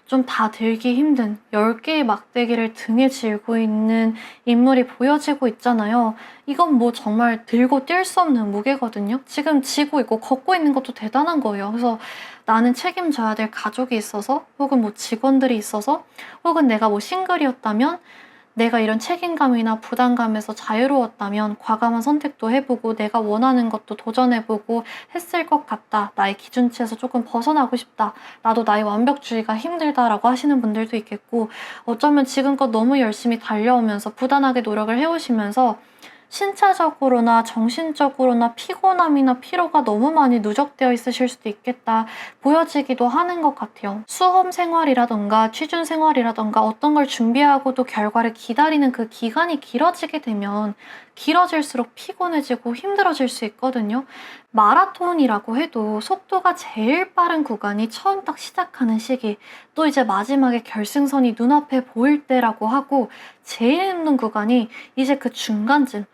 좀 다 들기 힘든 10개의 막대기를 등에 지고 있는 인물이 보여지고 있잖아요. 이건 뭐 정말 들고 뛸 수 없는 무게거든요. 지금 지고 있고 걷고 있는 것도 대단한 거예요. 그래서 나는 책임져야 될 가족이 있어서 혹은 뭐 직원들이 있어서 혹은 내가 뭐 싱글이었다면 내가 이런 책임감이나 부담감에서 자유로웠다면 과감한 선택도 해보고 내가 원하는 것도 도전해보고 했을 것 같다. 나의 기준치에서 조금 벗어나고 싶다. 나도 나의 완벽주의가 힘들다라고 하시는 분들도 있겠고 어쩌면 지금껏 너무 열심히 달려오면서 부단하게 노력을 해오시면서 신체적으로나 정신적으로나 피곤함이나 피로가 너무 많이 누적되어 있으실 수도 있겠다 보여지기도 하는 것 같아요. 수험 생활이라던가 취준 생활이라던가 어떤 걸 준비하고도 결과를 기다리는 그 기간이 길어지게 되면 길어질수록 피곤해지고 힘들어질 수 있거든요. 마라톤이라고 해도 속도가 제일 빠른 구간이 처음 딱 시작하는 시기, 또 이제 마지막에 결승선이 눈앞에 보일 때라고 하고 제일 힘든 구간이 이제 그 중간쯤,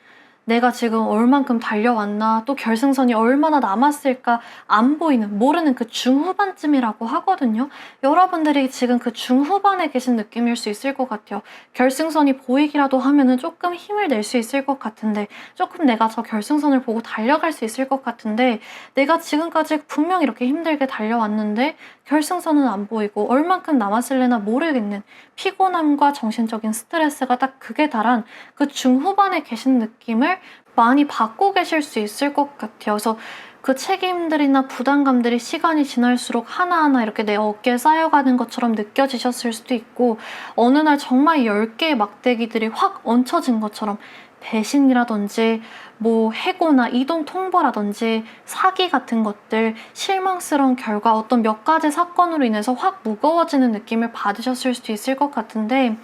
내가 지금 얼만큼 달려왔나, 또 결승선이 얼마나 남았을까 안 보이는, 모르는 그 중후반쯤이라고 하거든요. 여러분들이 지금 그 중후반에 계신 느낌일 수 있을 것 같아요. 결승선이 보이기라도 하면은 조금 힘을 낼 수 있을 것 같은데, 조금 내가 저 결승선을 보고 달려갈 수 있을 것 같은데, 내가 지금까지 분명 이렇게 힘들게 달려왔는데 결승선은 안 보이고 얼만큼 남았을래나 모르겠는 피곤함과 정신적인 스트레스가 딱 극에 달한 그 중후반에 계신 느낌을 많이 받고 계실 수 있을 것 같아요. 그래서 그 책임들이나 부담감들이 시간이 지날수록 하나하나 이렇게 내 어깨에 쌓여가는 것처럼 느껴지셨을 수도 있고 어느 날 정말 10개의 막대기들이 확 얹혀진 것처럼 배신이라든지 뭐 해고나 이동 통보라든지 사기 같은 것들, 실망스러운 결과, 어떤 몇 가지 사건으로 인해서 확 무거워지는 느낌을 받으셨을 수도 있을 것 같은데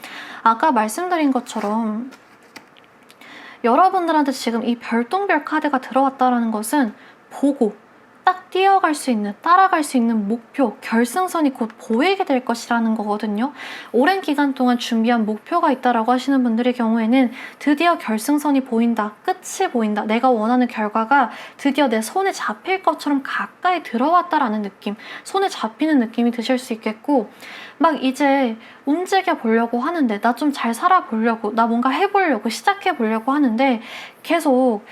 아까 말씀드린 것처럼 여러분들한테 지금 이 별똥별 카드가 들어왔다는 것은 보고 딱 뛰어갈 수 있는, 따라갈 수 있는 목표, 결승선이 곧 보이게 될 것이라는 거거든요. 오랜 기간 동안 준비한 목표가 있다라고 하시는 분들의 경우에는 드디어 결승선이 보인다, 끝이 보인다, 내가 원하는 결과가 드디어 내 손에 잡힐 것처럼 가까이 들어왔다라는 느낌, 손에 잡히는 느낌이 드실 수 있겠고 막 이제 움직여 보려고 하는데 나 좀 잘 살아보려고, 나 뭔가 해보려고, 시작해보려고 하는데 계속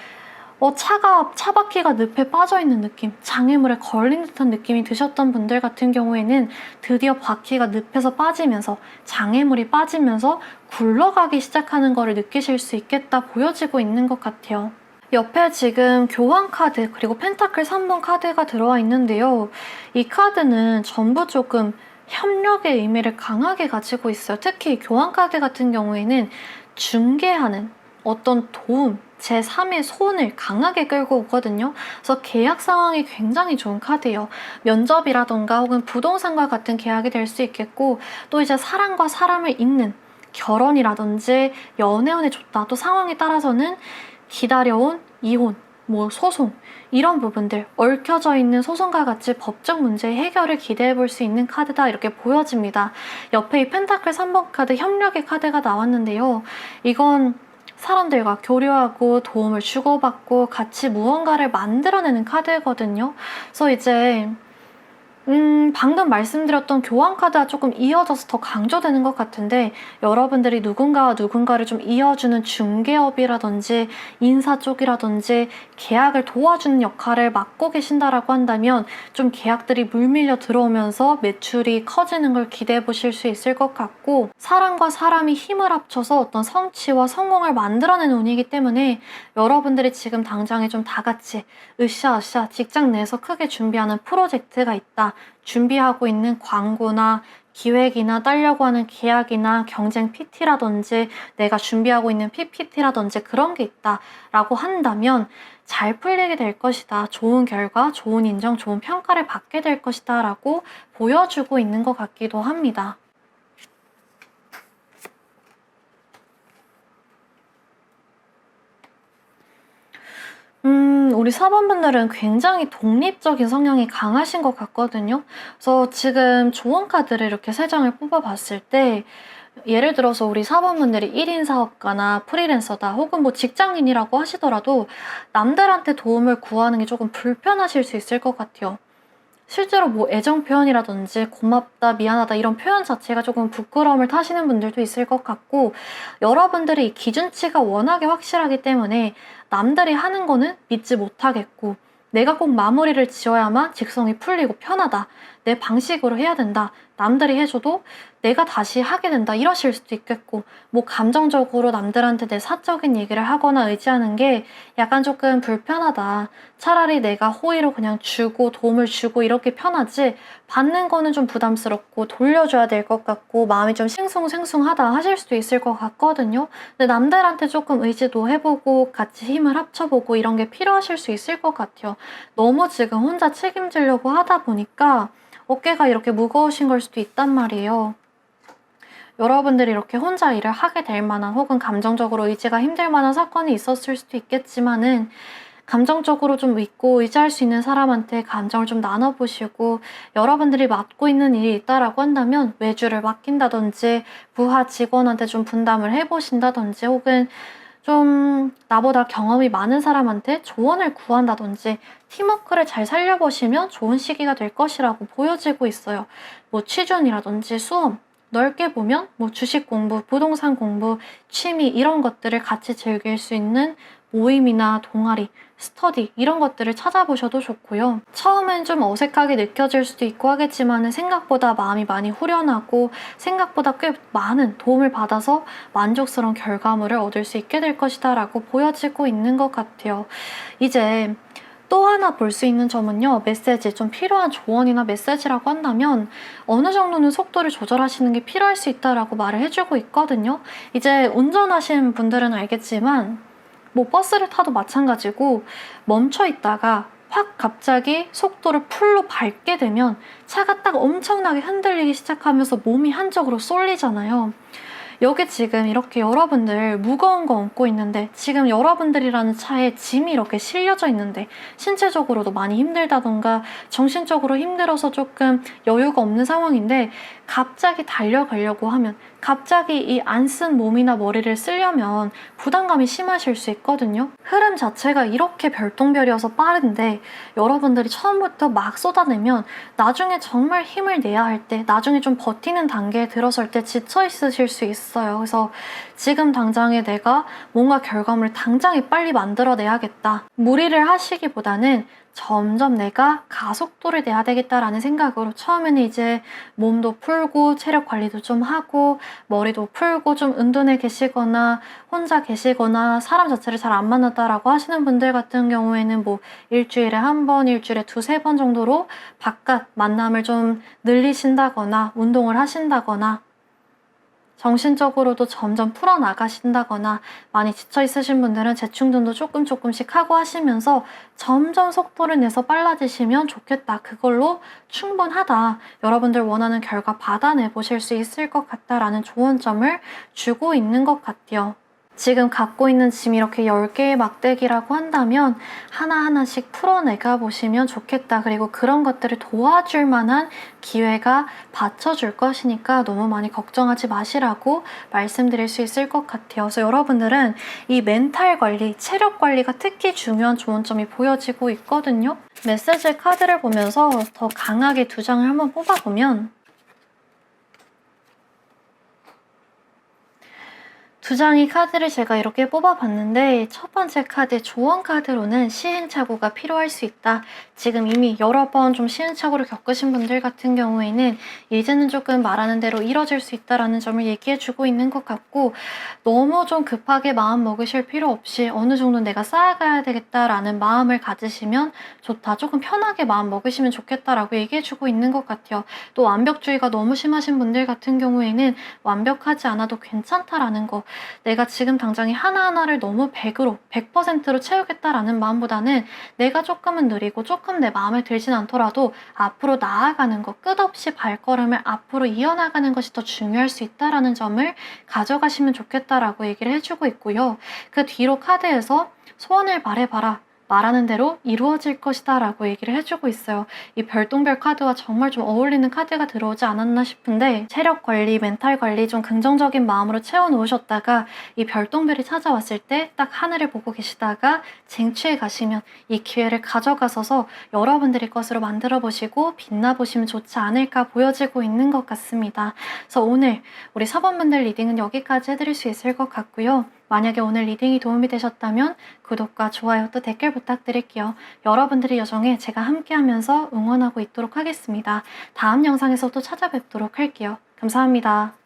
차바퀴가 늪에 빠져있는 느낌, 장애물에 걸린 듯한 느낌이 드셨던 분들 같은 경우에는 드디어 바퀴가 늪에서 빠지면서 장애물이 빠지면서 굴러가기 시작하는 거를 느끼실 수 있겠다 보여지고 있는 것 같아요. 옆에 지금 교환 카드 그리고 펜타클 3번 카드가 들어와 있는데요. 이 카드는 전부 조금 협력의 의미를 강하게 가지고 있어요. 특히 교환 카드 같은 경우에는 중개하는 어떤 도움, 제3의 손을 강하게 끌고 오거든요. 그래서 계약 상황이 굉장히 좋은 카드예요. 면접이라던가 혹은 부동산과 같은 계약이 될 수 있겠고 또 이제 사람과 사람을 잇는 결혼이라든지 연애운에 좋다. 또 상황에 따라서는 기다려온 이혼, 뭐 소송, 이런 부분들, 얽혀져 있는 소송과 같이 법적 문제의 해결을 기대해 볼 수 있는 카드다 이렇게 보여집니다. 옆에 이 펜타클 3번 카드 협력의 카드가 나왔는데요. 이건 사람들과 교류하고 도움을 주고받고 같이 무언가를 만들어내는 카드거든요. 그래서 이제 방금 말씀드렸던 교환 카드가 조금 이어져서 더 강조되는 것 같은데, 여러분들이 누군가와 누군가를 좀 이어주는 중개업이라든지 인사 쪽이라든지 계약을 도와주는 역할을 맡고 계신다라고 한다면 좀 계약들이 물밀려 들어오면서 매출이 커지는 걸 기대해 보실 수 있을 것 같고, 사람과 사람이 힘을 합쳐서 어떤 성취와 성공을 만들어내는 운이기 때문에 여러분들이 지금 당장에 좀 다 같이 으쌰으쌰 직장 내에서 크게 준비하는 프로젝트가 있다, 준비하고 있는 광고나 기획이나 따려고 하는 계약이나 경쟁 PT라든지 내가 준비하고 있는 PPT라든지 그런 게 있다라고 한다면 잘 풀리게 될 것이다. 좋은 결과, 좋은 인정, 좋은 평가를 받게 될 것이다 라고 보여주고 있는 것 같기도 합니다. 우리 4번분들은 굉장히 독립적인 성향이 강하신 것 같거든요. 그래서 지금 조언 카드를 이렇게 3장을 뽑아봤을 때, 예를 들어서 우리 4번분들이 1인 사업가나 프리랜서다 혹은 뭐 직장인이라고 하시더라도 남들한테 도움을 구하는 게 조금 불편하실 수 있을 것 같아요. 실제로 뭐 애정 표현이라든지 고맙다, 미안하다 이런 표현 자체가 조금 부끄러움을 타시는 분들도 있을 것 같고, 여러분들의 이 기준치가 워낙에 확실하기 때문에 남들이 하는 거는 믿지 못하겠고, 내가 꼭 마무리를 지어야만 직성이 풀리고 편하다, 내 방식으로 해야 된다, 남들이 해줘도 내가 다시 하게 된다 이러실 수도 있겠고, 뭐 감정적으로 남들한테 내 사적인 얘기를 하거나 의지하는 게 약간 조금 불편하다, 차라리 내가 호의로 그냥 주고 도움을 주고 이렇게 편하지 받는 거는 좀 부담스럽고 돌려줘야 될 것 같고 마음이 좀 싱숭생숭하다 하실 수도 있을 것 같거든요. 근데 남들한테 조금 의지도 해보고 같이 힘을 합쳐보고 이런 게 필요하실 수 있을 것 같아요. 너무 지금 혼자 책임지려고 하다 보니까 어깨가 이렇게 무거우신 걸 수도 있단 말이에요. 여러분들이 이렇게 혼자 일을 하게 될 만한 혹은 감정적으로 의지가 힘들 만한 사건이 있었을 수도 있겠지만은, 감정적으로 좀 믿고 의지할 수 있는 사람한테 감정을 좀 나눠보시고, 여러분들이 맡고 있는 일이 있다라고 한다면 외주를 맡긴다든지 부하 직원한테 좀 분담을 해보신다든지 혹은 좀 나보다 경험이 많은 사람한테 조언을 구한다든지 팀워크를 잘 살려보시면 좋은 시기가 될 것이라고 보여지고 있어요. 뭐 취준이라든지 수험, 넓게 보면 뭐 주식 공부, 부동산 공부, 취미 이런 것들을 같이 즐길 수 있는 모임이나 동아리, 스터디 이런 것들을 찾아보셔도 좋고요. 처음엔 좀 어색하게 느껴질 수도 있고 하겠지만 생각보다 마음이 많이 후련하고 생각보다 꽤 많은 도움을 받아서 만족스러운 결과물을 얻을 수 있게 될 것이다 라고 보여지고 있는 것 같아요. 이제 또 하나 볼 수 있는 점은요, 메시지, 좀 필요한 조언이나 메시지라고 한다면 어느 정도는 속도를 조절하시는 게 필요할 수 있다라고 말을 해주고 있거든요. 이제 운전하시는 분들은 알겠지만 뭐 버스를 타도 마찬가지고 멈춰 있다가 확 갑자기 속도를 풀로 밟게 되면 차가 딱 엄청나게 흔들리기 시작하면서 몸이 한쪽으로 쏠리잖아요. 여기 지금 이렇게 여러분들 무거운 거 얹고 있는데, 지금 여러분들이라는 차에 짐이 이렇게 실려져 있는데 신체적으로도 많이 힘들다던가 정신적으로 힘들어서 조금 여유가 없는 상황인데, 갑자기 달려가려고 하면, 갑자기 이 안 쓴 몸이나 머리를 쓰려면 부담감이 심하실 수 있거든요. 흐름 자체가 이렇게 별똥별이어서 빠른데 여러분들이 처음부터 막 쏟아내면 나중에 정말 힘을 내야 할 때, 나중에 좀 버티는 단계에 들어설 때 지쳐 있으실 수 있어요. 그래서 지금 당장에 내가 뭔가 결과물을 당장에 빨리 만들어내야겠다, 무리를 하시기보다는 점점 내가 가속도를 내야 되겠다라는 생각으로 처음에는 이제 몸도 풀고 체력 관리도 좀 하고 머리도 풀고 좀 은둔해 계시거나 혼자 계시거나 사람 자체를 잘 안 만났다라고 하시는 분들 같은 경우에는 뭐 일주일에 한 번, 일주일에 두세 번 정도로 바깥 만남을 좀 늘리신다거나 운동을 하신다거나 정신적으로도 점점 풀어나가신다거나, 많이 지쳐있으신 분들은 재충전도 조금씩 하고 하시면서 점점 속도를 내서 빨라지시면 좋겠다, 그걸로 충분하다, 여러분들 원하는 결과 받아내 보실 수 있을 것 같다라는 조언점을 주고 있는 것 같아요. 지금 갖고 있는 짐 이렇게 10개의 막대기라고 한다면 하나하나씩 풀어내가 보시면 좋겠다. 그리고 그런 것들을 도와줄 만한 기회가 받쳐줄 것이니까 너무 많이 걱정하지 마시라고 말씀드릴 수 있을 것 같아요. 그래서 여러분들은 이 멘탈 관리, 체력 관리가 특히 중요한 좋은 점이 보여지고 있거든요. 메시지 카드를 보면서 더 강하게 두 장을 한번 뽑아보면 두 장의 카드를 제가 이렇게 뽑아봤는데 첫 번째 카드 조언 카드로는 시행착오가 필요할 수 있다. 지금 이미 여러 번 좀 시행착오를 겪으신 분들 같은 경우에는 이제는 조금 말하는 대로 이뤄질 수 있다라는 점을 얘기해주고 있는 것 같고 너무 좀 급하게 마음 먹으실 필요 없이 어느 정도 내가 쌓아가야 되겠다라는 마음을 가지시면 좋다. 조금 편하게 마음 먹으시면 좋겠다라고 얘기해주고 있는 것 같아요. 또 완벽주의가 너무 심하신 분들 같은 경우에는 완벽하지 않아도 괜찮다라는 거 내가 지금 당장에 하나하나를 너무 100으로 100%로 채우겠다라는 마음보다는 내가 조금은 느리고 조금 내 마음에 들진 않더라도 앞으로 나아가는 것 끝없이 발걸음을 앞으로 이어나가는 것이 더 중요할 수 있다라는 점을 가져가시면 좋겠다라고 얘기를 해주고 있고요. 그 뒤로 카드에서 소원을 말해봐라. 말하는 대로 이루어질 것이다 라고 얘기를 해주고 있어요. 이 별똥별 카드와 정말 좀 어울리는 카드가 들어오지 않았나 싶은데 체력 관리, 멘탈 관리 좀 긍정적인 마음으로 채워놓으셨다가 이 별똥별이 찾아왔을 때 딱 하늘을 보고 계시다가 쟁취해 가시면 이 기회를 가져가셔서 여러분들의 것으로 만들어 보시고 빛나 보시면 좋지 않을까 보여지고 있는 것 같습니다. 그래서 오늘 우리 사번분들 리딩은 여기까지 해드릴 수 있을 것 같고요. 만약에 오늘 리딩이 도움이 되셨다면 구독과 좋아요 또 댓글 부탁드릴게요. 여러분들의 여정에 제가 함께하면서 응원하고 있도록 하겠습니다. 다음 영상에서 또 찾아뵙도록 할게요. 감사합니다.